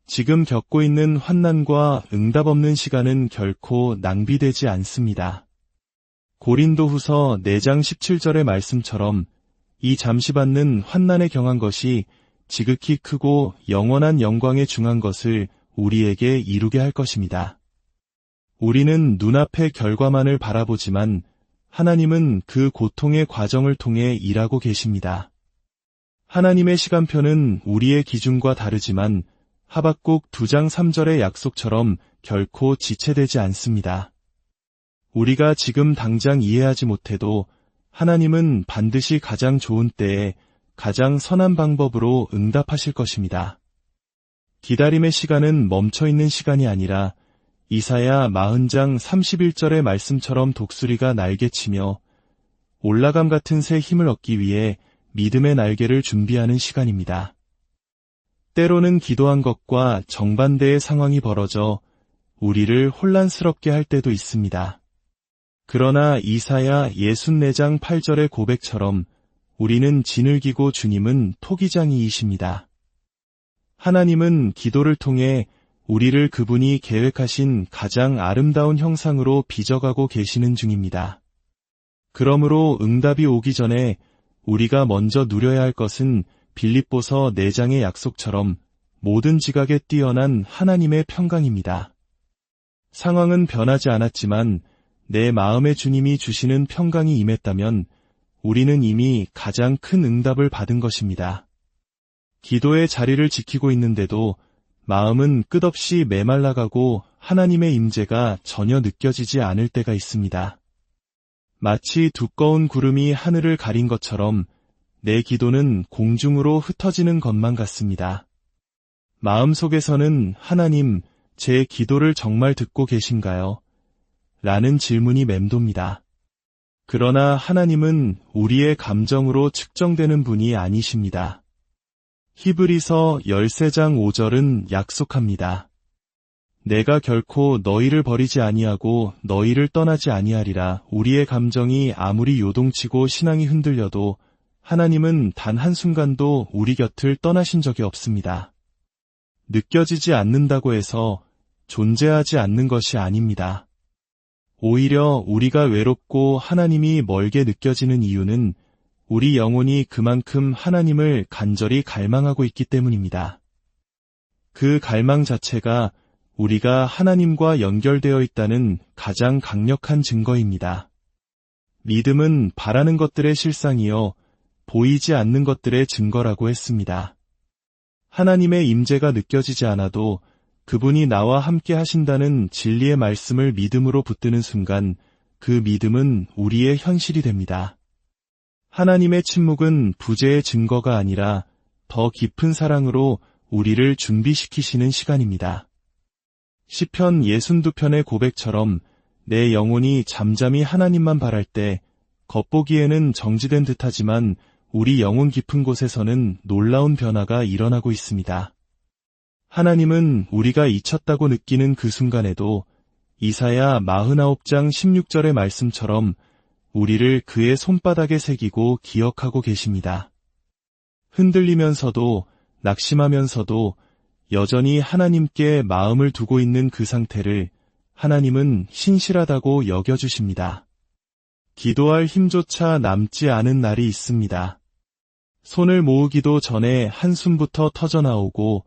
지금 겪고 있는 환난과 응답 없는 시간은 결코 낭비되지 않습니다. 고린도후서 4장 17절의 말씀처럼 이 잠시 받는 환난에 경한 것이 지극히 크고 영원한 영광에 중한 것을 우리에게 이루게 할 것입니다. 우리는 눈앞의 결과만을 바라보지만 하나님은 그 고통의 과정을 통해 일하고 계십니다. 하나님의 시간표는 우리의 기준과 다르지만 하박국 2장 3절의 약속처럼 결코 지체되지 않습니다. 우리가 지금 당장 이해하지 못해도 하나님은 반드시 가장 좋은 때에 가장 선한 방법으로 응답하실 것입니다. 기다림의 시간은 멈춰있는 시간이 아니라 이사야 40장 31절의 말씀처럼 독수리가 날개치며 올라감 같은 새 힘을 얻기 위해 믿음의 날개를 준비하는 시간입니다. 때로는 기도한 것과 정반대의 상황이 벌어져 우리를 혼란스럽게 할 때도 있습니다. 그러나 이사야 64장 8절의 고백처럼 우리는 진을기고 주님은 토기장이이십니다. 하나님은 기도를 통해 우리를 그분이 계획하신 가장 아름다운 형상으로 빚어가고 계시는 중입니다. 그러므로 응답이 오기 전에 우리가 먼저 누려야 할 것은 빌립보서 4장의 약속처럼 모든 지각에 뛰어난 하나님의 평강입니다. 상황은 변하지 않았지만 내 마음에 주님이 주시는 평강이 임했다면 우리는 이미 가장 큰 응답을 받은 것입니다. 기도의 자리를 지키고 있는데도 마음은 끝없이 메말라가고 하나님의 임재가 전혀 느껴지지 않을 때가 있습니다. 마치 두꺼운 구름이 하늘을 가린 것처럼 내 기도는 공중으로 흩어지는 것만 같습니다. 마음속에서는 하나님, 제 기도를 정말 듣고 계신가요? 라는 질문이 맴돕니다. 그러나 하나님은 우리의 감정으로 측정되는 분이 아니십니다. 히브리서 13장 5절은 약속합니다. 내가 결코 너희를 버리지 아니하고 너희를 떠나지 아니하리라. 우리의 감정이 아무리 요동치고 신앙이 흔들려도 하나님은 단 한순간도 우리 곁을 떠나신 적이 없습니다. 느껴지지 않는다고 해서 존재하지 않는 것이 아닙니다. 오히려 우리가 외롭고 하나님이 멀게 느껴지는 이유는 우리 영혼이 그만큼 하나님을 간절히 갈망하고 있기 때문입니다. 그 갈망 자체가 우리가 하나님과 연결되어 있다는 가장 강력한 증거입니다. 믿음은 바라는 것들의 실상이요 보이지 않는 것들의 증거라고 했습니다. 하나님의 임재가 느껴지지 않아도 그분이 나와 함께 하신다는 진리의 말씀을 믿음으로 붙드는 순간 그 믿음은 우리의 현실이 됩니다. 하나님의 침묵은 부재의 증거가 아니라 더 깊은 사랑으로 우리를 준비시키시는 시간입니다. 시편 62편의 고백처럼 내 영혼이 잠잠히 하나님만 바랄 때 겉보기에는 정지된 듯하지만 우리 영혼 깊은 곳에서는 놀라운 변화가 일어나고 있습니다. 하나님은 우리가 잊혔다고 느끼는 그 순간에도 이사야 49장 16절의 말씀처럼 우리를 그의 손바닥에 새기고 기억하고 계십니다. 흔들리면서도 낙심하면서도 여전히 하나님께 마음을 두고 있는 그 상태를 하나님은 신실하다고 여겨주십니다. 기도할 힘조차 남지 않은 날이 있습니다. 손을 모으기도 전에 한숨부터 터져나오고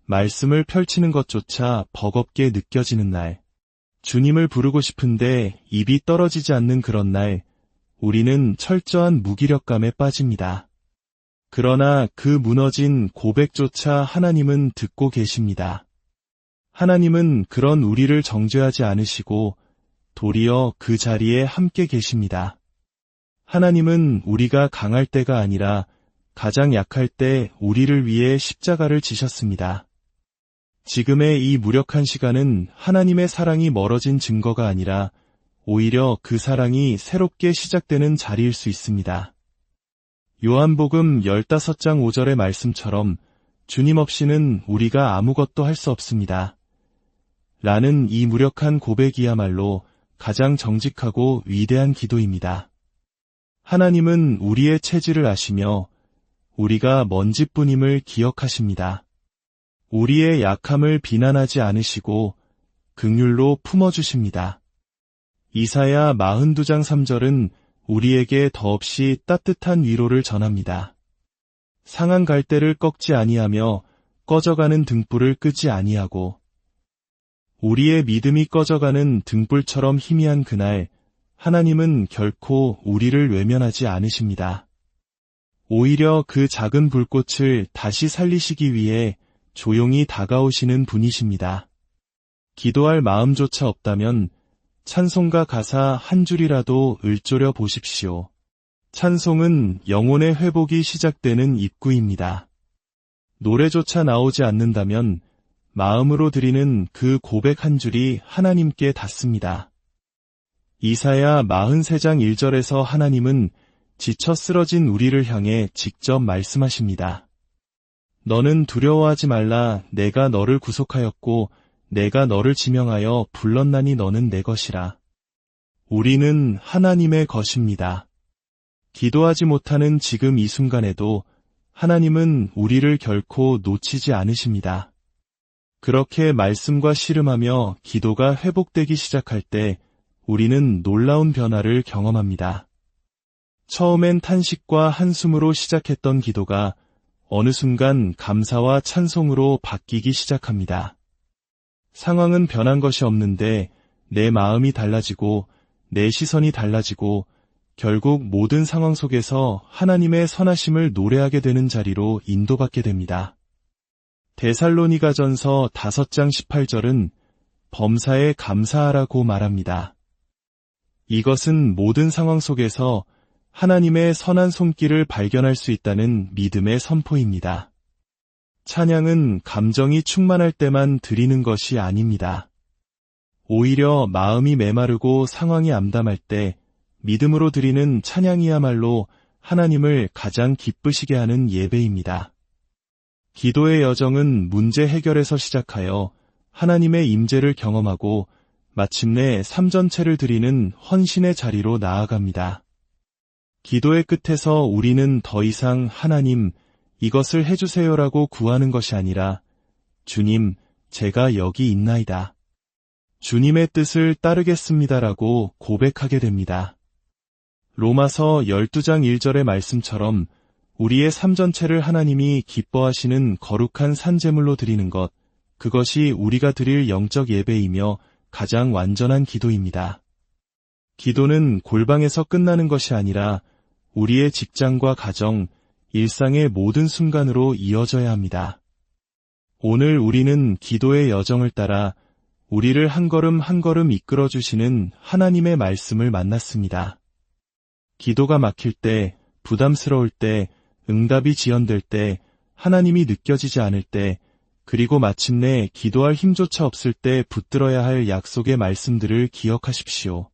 말씀을 펼치는 것조차 버겁게 느껴지는 날, 주님을 부르고 싶은데 입이 떨어지지 않는 그런 날, 우리는 철저한 무기력감에 빠집니다. 그러나 그 무너진 고백조차 하나님은 듣고 계십니다. 하나님은 그런 우리를 정죄하지 않으시고 도리어 그 자리에 함께 계십니다. 하나님은 우리가 강할 때가 아니라 가장 약할 때 우리를 위해 십자가를 지셨습니다. 지금의 이 무력한 시간은 하나님의 사랑이 멀어진 증거가 아니라 오히려 그 사랑이 새롭게 시작되는 자리일 수 있습니다. 요한복음 15장 5절의 말씀처럼 주님 없이는 우리가 아무것도 할 수 없습니다. 라는 이 무력한 고백이야말로 가장 정직하고 위대한 기도입니다. 하나님은 우리의 체질을 아시며 우리가 먼지뿐임을 기억하십니다. 우리의 약함을 비난하지 않으시고 긍휼로 품어주십니다. 이사야 42장 3절은 우리에게 더없이 따뜻한 위로를 전합니다. 상한 갈대를 꺾지 아니하며 꺼져가는 등불을 끄지 아니하고 우리의 믿음이 꺼져가는 등불처럼 희미한 그날 하나님은 결코 우리를 외면하지 않으십니다. 오히려 그 작은 불꽃을 다시 살리시기 위해 조용히 다가오시는 분이십니다. 기도할 마음조차 없다면 찬송가 가사 한 줄이라도 읊조려 보십시오. 찬송은 영혼의 회복이 시작되는 입구입니다. 노래조차 나오지 않는다면 마음으로 드리는 그 고백 한 줄이 하나님께 닿습니다. 이사야 43장 1절에서 하나님은 지쳐 쓰러진 우리를 향해 직접 말씀하십니다. 너는 두려워하지 말라. 내가 너를 구속하였고 내가 너를 지명하여 불렀나니 너는 내 것이라. 우리는 하나님의 것입니다. 기도하지 못하는 지금 이 순간에도 하나님은 우리를 결코 놓치지 않으십니다. 그렇게 말씀과 씨름하며 기도가 회복되기 시작할 때 우리는 놀라운 변화를 경험합니다. 처음엔 탄식과 한숨으로 시작했던 기도가 어느 순간 감사와 찬송으로 바뀌기 시작합니다. 상황은 변한 것이 없는데 내 마음이 달라지고 내 시선이 달라지고 결국 모든 상황 속에서 하나님의 선하심을 노래하게 되는 자리로 인도받게 됩니다. 데살로니가전서 5장 18절은 범사에 감사하라고 말합니다. 이것은 모든 상황 속에서 하나님의 선한 손길을 발견할 수 있다는 믿음의 선포입니다. 찬양은 감정이 충만할 때만 드리는 것이 아닙니다. 오히려 마음이 메마르고 상황이 암담할 때 믿음으로 드리는 찬양이야말로 하나님을 가장 기쁘시게 하는 예배입니다. 기도의 여정은 문제 해결에서 시작하여 하나님의 임재를 경험하고 마침내 삶전체를 드리는 헌신의 자리로 나아갑니다. 기도의 끝에서 우리는 더 이상 하나님, 이것을 해주세요라고 구하는 것이 아니라 주님, 제가 여기 있나이다. 주님의 뜻을 따르겠습니다라고 고백하게 됩니다. 로마서 12장 1절의 말씀처럼 우리의 삶 전체를 하나님이 기뻐하시는 거룩한 산제물로 드리는 것, 그것이 우리가 드릴 영적 예배이며 가장 완전한 기도입니다. 기도는 골방에서 끝나는 것이 아니라 우리의 직장과 가정, 일상의 모든 순간으로 이어져야 합니다. 오늘 우리는 기도의 여정을 따라 우리를 한 걸음 한 걸음 이끌어주시는 하나님의 말씀을 만났습니다. 기도가 막힐 때, 부담스러울 때, 응답이 지연될 때, 하나님이 느껴지지 않을 때, 그리고 마침내 기도할 힘조차 없을 때 붙들어야 할 약속의 말씀들을 기억하십시오.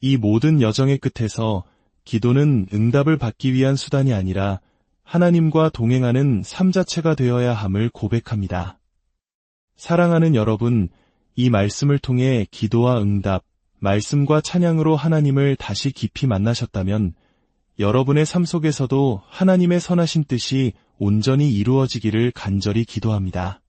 이 모든 여정의 끝에서 기도는 응답을 받기 위한 수단이 아니라 하나님과 동행하는 삶 자체가 되어야 함을 고백합니다. 사랑하는 여러분, 이 말씀을 통해 기도와 응답, 말씀과 찬양으로 하나님을 다시 깊이 만나셨다면 여러분의 삶 속에서도 하나님의 선하신 뜻이 온전히 이루어지기를 간절히 기도합니다.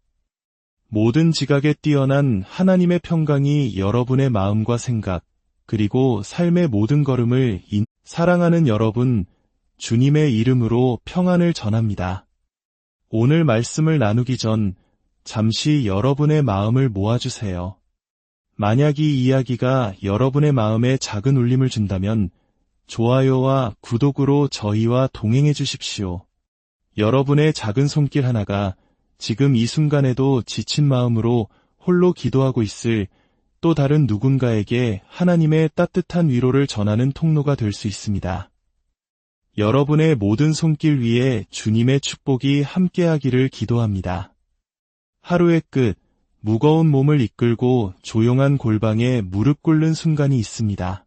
모든 지각에 뛰어난 하나님의 평강이 여러분의 마음과 생각, 그리고 삶의 모든 걸음을 사랑하는 여러분, 주님의 이름으로 평안을 전합니다. 오늘 말씀을 나누기 전 잠시 여러분의 마음을 모아주세요. 만약 이 이야기가 여러분의 마음에 작은 울림을 준다면 좋아요와 구독으로 저희와 동행해 주십시오. 여러분의 작은 손길 하나가 지금 이 순간에도 지친 마음으로 홀로 기도하고 있을 또 다른 누군가에게 하나님의 따뜻한 위로를 전하는 통로가 될 수 있습니다. 여러분의 모든 손길 위에 주님의 축복이 함께하기를 기도합니다. 하루의 끝, 무거운 몸을 이끌고 조용한 골방에 무릎 꿇는 순간이 있습니다.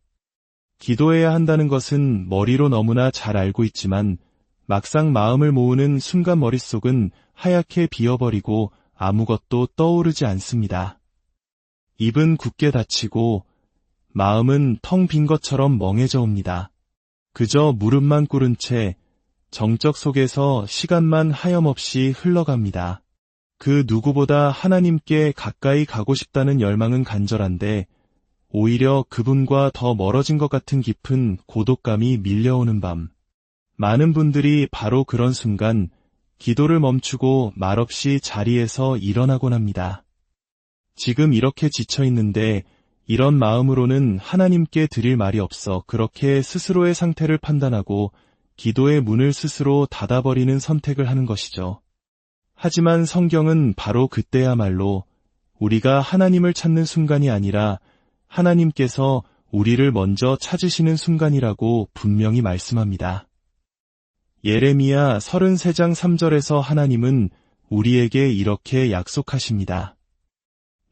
기도해야 한다는 것은 머리로 너무나 잘 알고 있지만 막상 마음을 모으는 순간 머릿속은 하얗게 비어버리고 아무것도 떠오르지 않습니다. 입은 굳게 닫히고 마음은 텅 빈 것처럼 멍해져 옵니다. 그저 무릎만 꿇은 채 정적 속에서 시간만 하염없이 흘러갑니다. 그 누구보다 하나님께 가까이 가고 싶다는 열망은 간절한데 오히려 그분과 더 멀어진 것 같은 깊은 고독감이 밀려오는 밤. 많은 분들이 바로 그런 순간 기도를 멈추고 말없이 자리에서 일어나곤 합니다. 지금 이렇게 지쳐 있는데 이런 마음으로는 하나님께 드릴 말이 없어 그렇게 스스로의 상태를 판단하고 기도의 문을 스스로 닫아버리는 선택을 하는 것이죠. 하지만 성경은 바로 그때야말로 우리가 하나님을 찾는 순간이 아니라 하나님께서 우리를 먼저 찾으시는 순간이라고 분명히 말씀합니다. 예레미야 33장 3절에서 하나님은 우리에게 이렇게 약속하십니다.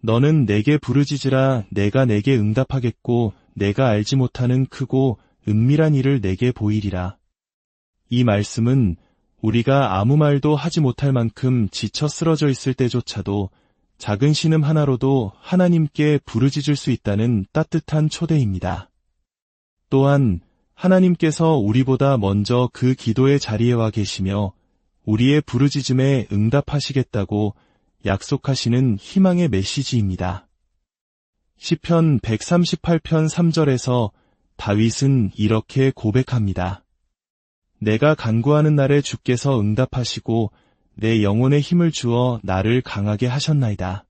너는 내게 부르짖으라 내가 내게 응답하겠고 내가 알지 못하는 크고 은밀한 일을 내게 보이리라. 이 말씀은 우리가 아무 말도 하지 못할 만큼 지쳐 쓰러져 있을 때조차도 작은 신음 하나로도 하나님께 부르짖을 수 있다는 따뜻한 초대입니다. 또한 하나님께서 우리보다 먼저 그 기도의 자리에 와 계시며 우리의 부르짖음에 응답하시겠다고 약속하시는 희망의 메시지입니다. 시편 138편 3절에서 다윗은 이렇게 고백합니다. 내가 간구하는 날에 주께서 응답하시고 내 영혼에 힘을 주어 나를 강하게 하셨나이다.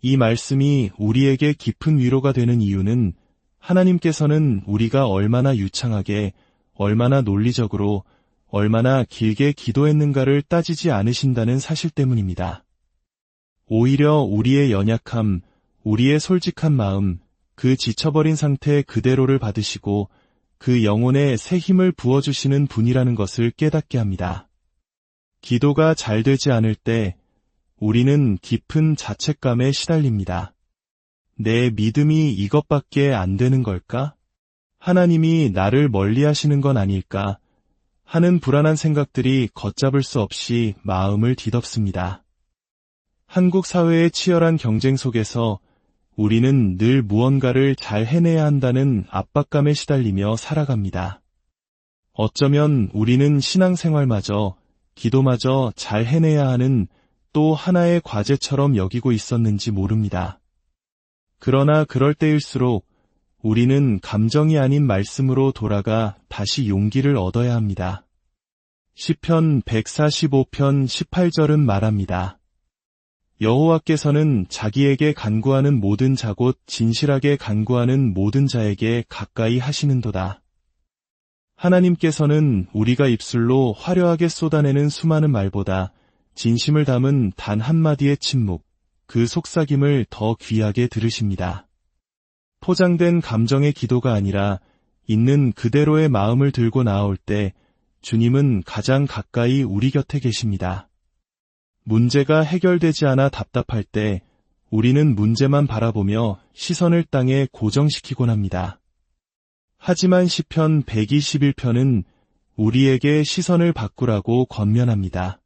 이 말씀이 우리에게 깊은 위로가 되는 이유는 하나님께서는 우리가 얼마나 유창하게, 얼마나 논리적으로, 얼마나 길게 기도했는가를 따지지 않으신다는 사실 때문입니다. 오히려 우리의 연약함, 우리의 솔직한 마음, 그 지쳐버린 상태 그대로를 받으시고 그 영혼에 새 힘을 부어주시는 분이라는 것을 깨닫게 합니다. 기도가 잘 되지 않을 때 우리는 깊은 자책감에 시달립니다. 내 믿음이 이것밖에 안 되는 걸까? 하나님이 나를 멀리하시는 건 아닐까? 하는 불안한 생각들이 걷잡을 수 없이 마음을 뒤덮습니다. 한국 사회의 치열한 경쟁 속에서 우리는 늘 무언가를 잘 해내야 한다는 압박감에 시달리며 살아갑니다. 어쩌면 우리는 신앙생활마저, 기도마저 잘 해내야 하는 또 하나의 과제처럼 여기고 있었는지 모릅니다. 그러나 그럴 때일수록 우리는 감정이 아닌 말씀으로 돌아가 다시 용기를 얻어야 합니다. 시편 145편 18절은 말합니다. 여호와께서는 자기에게 간구하는 모든 자 곧 진실하게 간구하는 모든 자에게 가까이 하시는도다. 하나님께서는 우리가 입술로 화려하게 쏟아내는 수많은 말보다 진심을 담은 단 한마디의 침묵, 그 속삭임을 더 귀하게 들으십니다. 포장된 감정의 기도가 아니라 있는 그대로의 마음을 들고 나아올 때 주님은 가장 가까이 우리 곁에 계십니다. 문제가 해결되지 않아 답답할 때 우리는 문제만 바라보며 시선을 땅에 고정시키곤 합니다. 하지만 시편 121편은 우리에게 시선을 바꾸라고 권면합니다.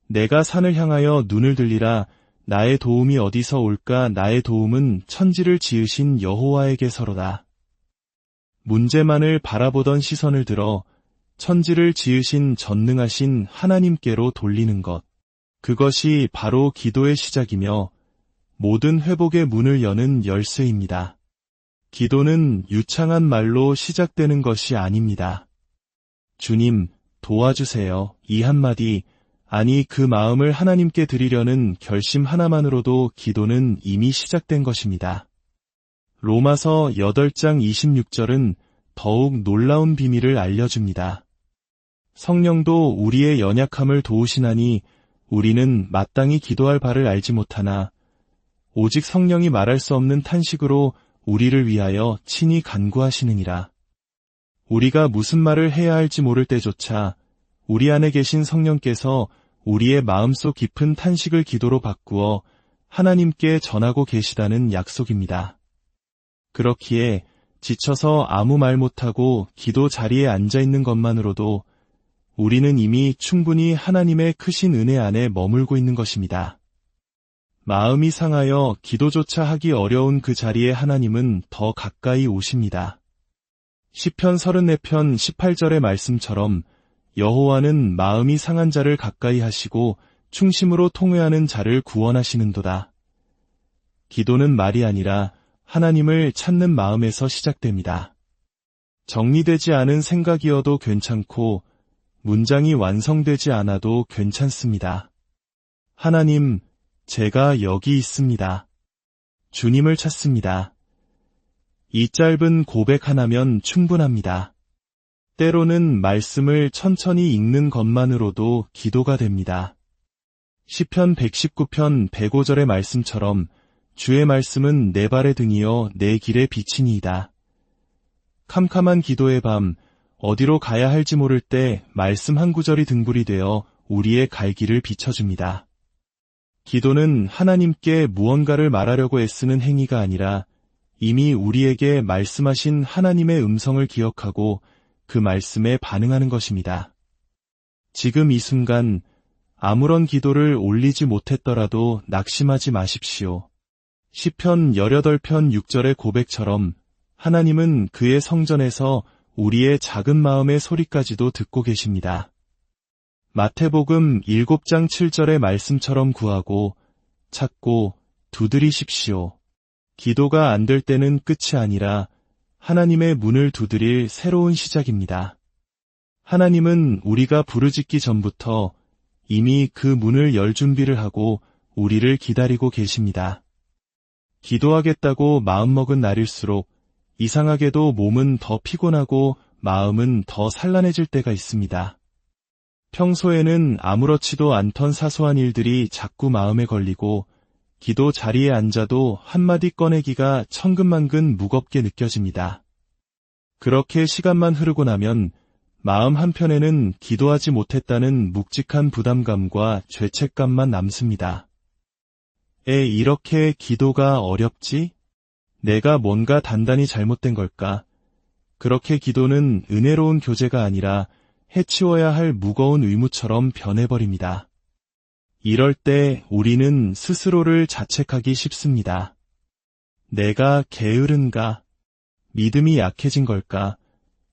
내가 산을 향하여 눈을 들리라 나의 도움이 어디서 올까 나의 도움은 천지를 지으신 여호와에게서로다. 문제만을 바라보던 시선을 들어 천지를 지으신 전능하신 하나님께로 돌리는 것. 그것이 바로 기도의 시작이며 모든 회복의 문을 여는 열쇠입니다. 기도는 유창한 말로 시작되는 것이 아닙니다. 주님, 도와주세요. 이 한마디, 아니 그 마음을 하나님께 드리려는 결심 하나만으로도 기도는 이미 시작된 것입니다. 로마서 8장 26절은 더욱 놀라운 비밀을 알려줍니다. 성령도 우리의 연약함을 도우시나니 우리는 마땅히 기도할 바를 알지 못하나 오직 성령이 말할 수 없는 탄식으로 우리를 위하여 친히 간구하시느니라. 우리가 무슨 말을 해야 할지 모를 때조차 우리 안에 계신 성령께서 우리의 마음속 깊은 탄식을 기도로 바꾸어 하나님께 전하고 계시다는 약속입니다. 그렇기에 지쳐서 아무 말 못하고 기도 자리에 앉아있는 것만으로도 우리는 이미 충분히 하나님의 크신 은혜 안에 머물고 있는 것입니다. 마음이 상하여 기도조차 하기 어려운 그 자리에 하나님은 더 가까이 오십니다. 시편 34편 18절의 말씀처럼 여호와는 마음이 상한 자를 가까이 하시고 충심으로 통회하는 자를 구원하시는도다. 기도는 말이 아니라 하나님을 찾는 마음에서 시작됩니다. 정리되지 않은 생각이어도 괜찮고 문장이 완성되지 않아도 괜찮습니다. 하나님, 제가 여기 있습니다. 주님을 찾습니다. 이 짧은 고백 하나면 충분합니다. 때로는 말씀을 천천히 읽는 것만으로도 기도가 됩니다. 시편 119편 105절의 말씀처럼 주의 말씀은 내 발의 등이요 내 길의 빛이니이다. 캄캄한 기도의 밤, 어디로 가야 할지 모를 때 말씀 한 구절이 등불이 되어 우리의 갈 길을 비춰줍니다. 기도는 하나님께 무언가를 말하려고 애쓰는 행위가 아니라 이미 우리에게 말씀하신 하나님의 음성을 기억하고 그 말씀에 반응하는 것입니다. 지금 이 순간 아무런 기도를 올리지 못했더라도 낙심하지 마십시오. 시편 18편 6절의 고백처럼 하나님은 그의 성전에서 우리의 작은 마음의 소리까지도 듣고 계십니다. 마태복음 7장 7절의 말씀처럼 구하고 찾고 두드리십시오. 기도가 안 될 때는 끝이 아니라 하나님의 문을 두드릴 새로운 시작입니다. 하나님은 우리가 부르짖기 전부터 이미 그 문을 열 준비를 하고 우리를 기다리고 계십니다. 기도하겠다고 마음먹은 날일수록 이상하게도 몸은 더 피곤하고 마음은 더 산란해질 때가 있습니다. 평소에는 아무렇지도 않던 사소한 일들이 자꾸 마음에 걸리고 기도 자리에 앉아도 한마디 꺼내기가 천근만근 무겁게 느껴집니다. 그렇게 시간만 흐르고 나면 마음 한편에는 기도하지 못했다는 묵직한 부담감과 죄책감만 남습니다. 이렇게 기도가 어렵지? 내가 뭔가 단단히 잘못된 걸까? 그렇게 기도는 은혜로운 교제가 아니라 해치워야 할 무거운 의무처럼 변해버립니다. 이럴 때 우리는 스스로를 자책하기 쉽습니다. 내가 게으른가? 믿음이 약해진 걸까?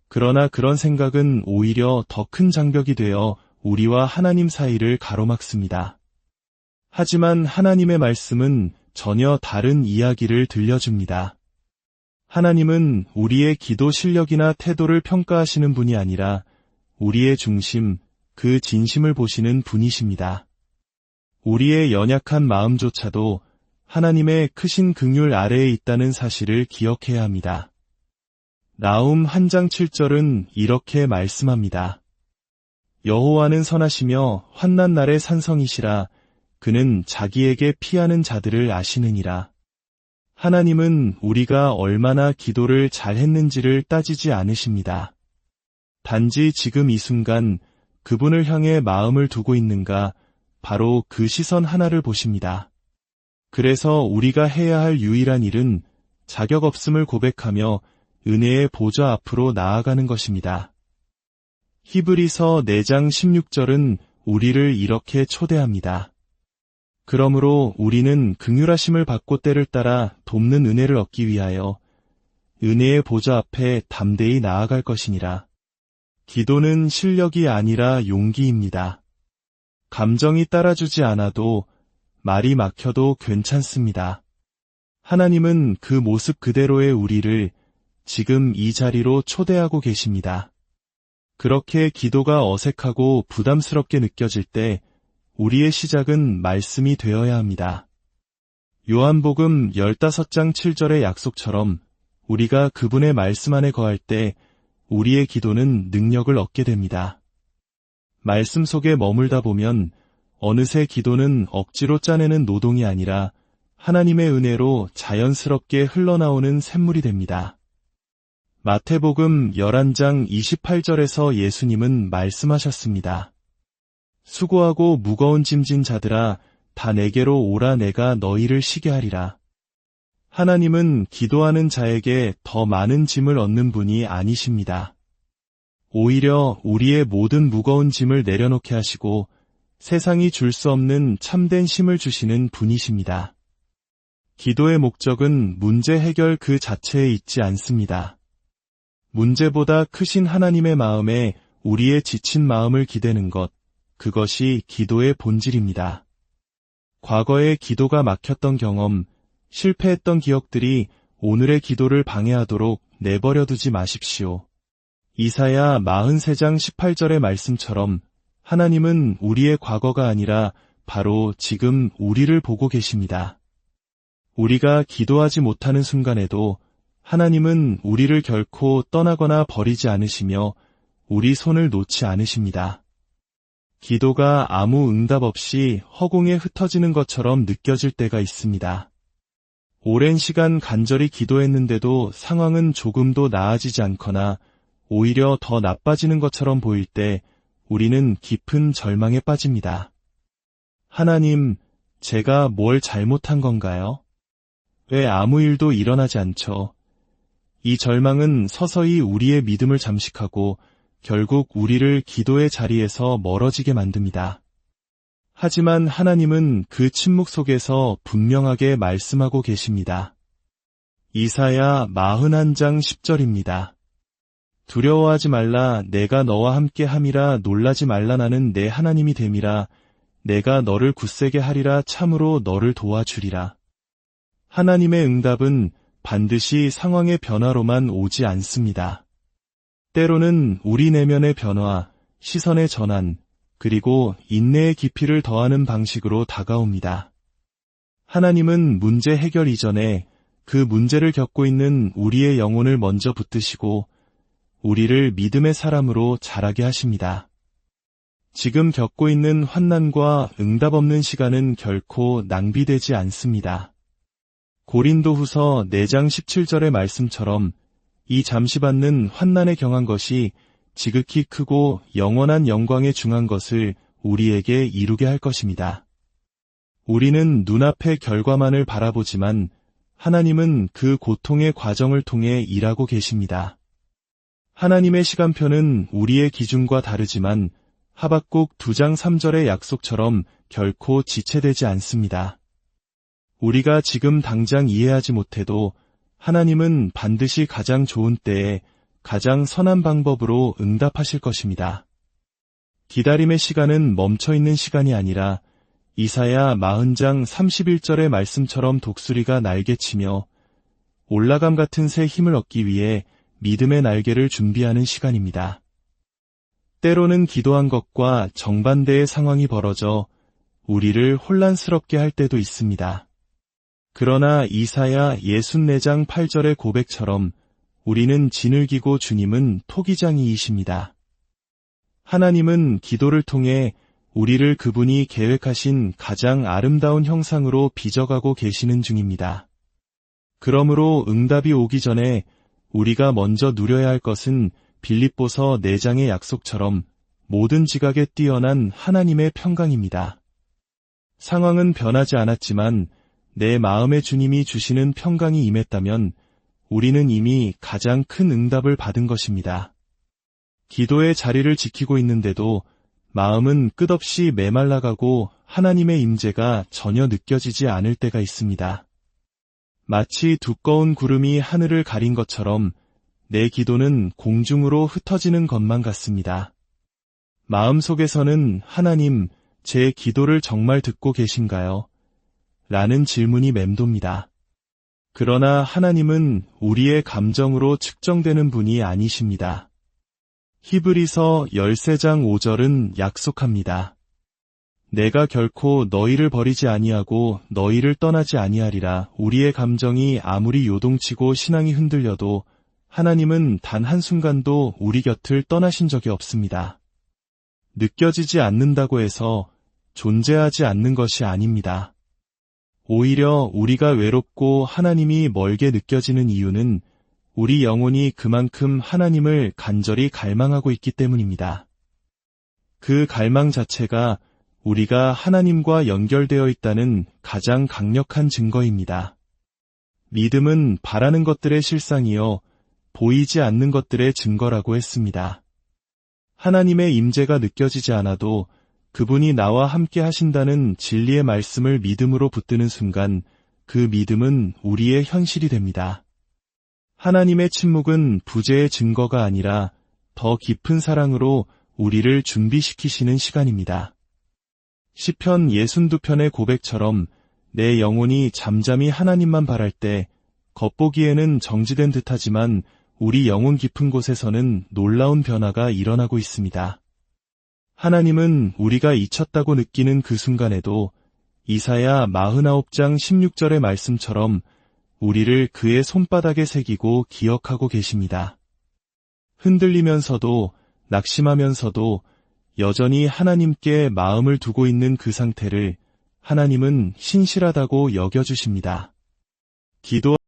그러나 그런 생각은 오히려 더 큰 장벽이 되어 우리와 하나님 사이를 가로막습니다. 하지만 하나님의 말씀은 전혀 다른 이야기를 들려줍니다. 하나님은 우리의 기도 실력이나 태도를 평가하시는 분이 아니라 우리의 중심, 그 진심을 보시는 분이십니다. 우리의 연약한 마음조차도 하나님의 크신 긍휼 아래에 있다는 사실을 기억해야 합니다. 나훔 1장 7절은 이렇게 말씀합니다. 여호와는 선하시며 환난 날의 산성이시라. 그는 자기에게 피하는 자들을 아시느니라. 하나님은 우리가 얼마나 기도를 잘했는지를 따지지 않으십니다. 단지 지금 이 순간 그분을 향해 마음을 두고 있는가, 바로 그 시선 하나를 보십니다. 그래서 우리가 해야 할 유일한 일은 자격 없음을 고백하며 은혜의 보좌 앞으로 나아가는 것입니다. 히브리서 4장 16절은 우리를 이렇게 초대합니다. 그러므로 우리는 긍휼하심을 받고 때를 따라 돕는 은혜를 얻기 위하여 은혜의 보좌 앞에 담대히 나아갈 것이니라. 기도는 실력이 아니라 용기입니다. 감정이 따라주지 않아도 말이 막혀도 괜찮습니다. 하나님은 그 모습 그대로의 우리를 지금 이 자리로 초대하고 계십니다. 그렇게 기도가 어색하고 부담스럽게 느껴질 때 우리의 시작은 말씀이 되어야 합니다. 요한복음 15장 7절의 약속처럼 우리가 그분의 말씀 안에 거할 때 우리의 기도는 능력을 얻게 됩니다. 말씀 속에 머물다 보면 어느새 기도는 억지로 짜내는 노동이 아니라 하나님의 은혜로 자연스럽게 흘러나오는 샘물이 됩니다. 마태복음 11장 28절에서 예수님은 말씀하셨습니다. 수고하고 무거운 짐진 자들아 다 내게로 오라 내가 너희를 쉬게 하리라. 하나님은 기도하는 자에게 더 많은 짐을 얻는 분이 아니십니다. 오히려 우리의 모든 무거운 짐을 내려놓게 하시고 세상이 줄 수 없는 참된 쉼을 주시는 분이십니다. 기도의 목적은 문제 해결 그 자체에 있지 않습니다. 문제보다 크신 하나님의 마음에 우리의 지친 마음을 기대는 것, 그것이 기도의 본질입니다. 과거에 기도가 막혔던 경험, 실패했던 기억들이 오늘의 기도를 방해하도록 내버려두지 마십시오. 이사야 43장 18절의 말씀처럼 하나님은 우리의 과거가 아니라 바로 지금 우리를 보고 계십니다. 우리가 기도하지 못하는 순간에도 하나님은 우리를 결코 떠나거나 버리지 않으시며 우리의 기도를 우리 손을 놓지 않으십니다. 기도가 아무 응답 없이 허공에 흩어지는 것처럼 느껴질 때가 있습니다. 오랜 시간 간절히 기도했는데도 상황은 조금도 나아지지 않거나 오히려 더 나빠지는 것처럼 보일 때 우리는 깊은 절망에 빠집니다. 하나님, 제가 뭘 잘못한 건가요? 왜 아무 일도 일어나지 않죠? 이 절망은 서서히 우리의 믿음을 잠식하고 결국 우리를 기도의 자리에서 멀어지게 만듭니다. 하지만 하나님은 그 침묵 속에서 분명하게 말씀하고 계십니다. 이사야 41장 10절입니다. 두려워하지 말라, 내가 너와 함께 함이라. 놀라지 말라, 나는 내 하나님이 됨이라. 내가 너를 굳세게 하리라. 참으로 너를 도와주리라. 하나님의 응답은 반드시 상황의 변화로만 오지 않습니다. 때로는 우리 내면의 변화, 시선의 전환, 그리고 인내의 깊이를 더하는 방식으로 다가옵니다. 하나님은 문제 해결 이전에 그 문제를 겪고 있는 우리의 영혼을 먼저 붙드시고 우리를 믿음의 사람으로 자라게 하십니다. 지금 겪고 있는 환난과 응답 없는 시간은 결코 낭비되지 않습니다. 고린도후서 4장 17절의 말씀처럼 이 잠시 받는 환난에 경한 것이 지극히 크고 영원한 영광에 중한 것을 우리에게 이루게 할 것입니다. 우리는 눈앞의 결과만을 바라보지만 하나님은 그 고통의 과정을 통해 일하고 계십니다. 하나님의 시간표는 우리의 기준과 다르지만 하박국 2장 3절의 약속처럼 결코 지체되지 않습니다. 우리가 지금 당장 이해하지 못해도 하나님은 반드시 가장 좋은 때에 가장 선한 방법으로 응답하실 것입니다. 기다림의 시간은 멈춰있는 시간이 아니라 이사야 40장 31절의 말씀처럼 독수리가 날개치며 올라감 같은 새 힘을 얻기 위해 믿음의 날개를 준비하는 시간입니다. 때로는 기도한 것과 정반대의 상황이 벌어져 우리를 혼란스럽게 할 때도 있습니다. 그러나 이사야 64장 8절의 고백처럼 우리는 진을기고 주님은 토기장이이십니다. 하나님은 기도를 통해 우리를 그분이 계획하신 가장 아름다운 형상으로 빚어가고 계시는 중입니다. 그러므로 응답이 오기 전에 우리가 먼저 누려야 할 것은 빌립보서 4장의 약속처럼 모든 지각에 뛰어난 하나님의 평강입니다. 상황은 변하지 않았지만 내 마음의 주님이 주시는 평강이 임했다면 우리는 이미 가장 큰 응답을 받은 것입니다. 기도의 자리를 지키고 있는데도 마음은 끝없이 메말라가고 하나님의 임재가 전혀 느껴지지 않을 때가 있습니다. 마치 두꺼운 구름이 하늘을 가린 것처럼 내 기도는 공중으로 흩어지는 것만 같습니다. 마음속에서는 하나님, 제 기도를 정말 듣고 계신가요? 라는 질문이 맴돕니다. 그러나 하나님은 우리의 감정으로 측정되는 분이 아니십니다. 히브리서 13장 5절은 약속합니다. 내가 결코 너희를 버리지 아니하고 너희를 떠나지 아니하리라. 우리의 감정이 아무리 요동치고 신앙이 흔들려도 하나님은 단 한순간도 우리 곁을 떠나신 적이 없습니다. 느껴지지 않는다고 해서 존재하지 않는 것이 아닙니다. 오히려 우리가 외롭고 하나님이 멀게 느껴지는 이유는 우리 영혼이 그만큼 하나님을 간절히 갈망하고 있기 때문입니다. 그 갈망 자체가 우리가 하나님과 연결되어 있다는 가장 강력한 증거입니다. 믿음은 바라는 것들의 실상이요 보이지 않는 것들의 증거라고 했습니다. 하나님의 임재가 느껴지지 않아도 그분이 나와 함께 하신다는 진리의 말씀을 믿음으로 붙드는 순간 그 믿음은 우리의 현실이 됩니다. 하나님의 침묵은 부재의 증거가 아니라 더 깊은 사랑으로 우리를 준비시키시는 시간입니다. 시편 62편의 고백처럼 내 영혼이 잠잠히 하나님만 바랄 때 겉보기에는 정지된 듯하지만 우리 영혼 깊은 곳에서는 놀라운 변화가 일어나고 있습니다. 하나님은 우리가 잊혔다고 느끼는 그 순간에도 이사야 49장 16절의 말씀처럼 우리를 그의 손바닥에 새기고 기억하고 계십니다. 흔들리면서도 낙심하면서도 여전히 하나님께 마음을 두고 있는 그 상태를 하나님은 신실하다고 여겨주십니다. 기도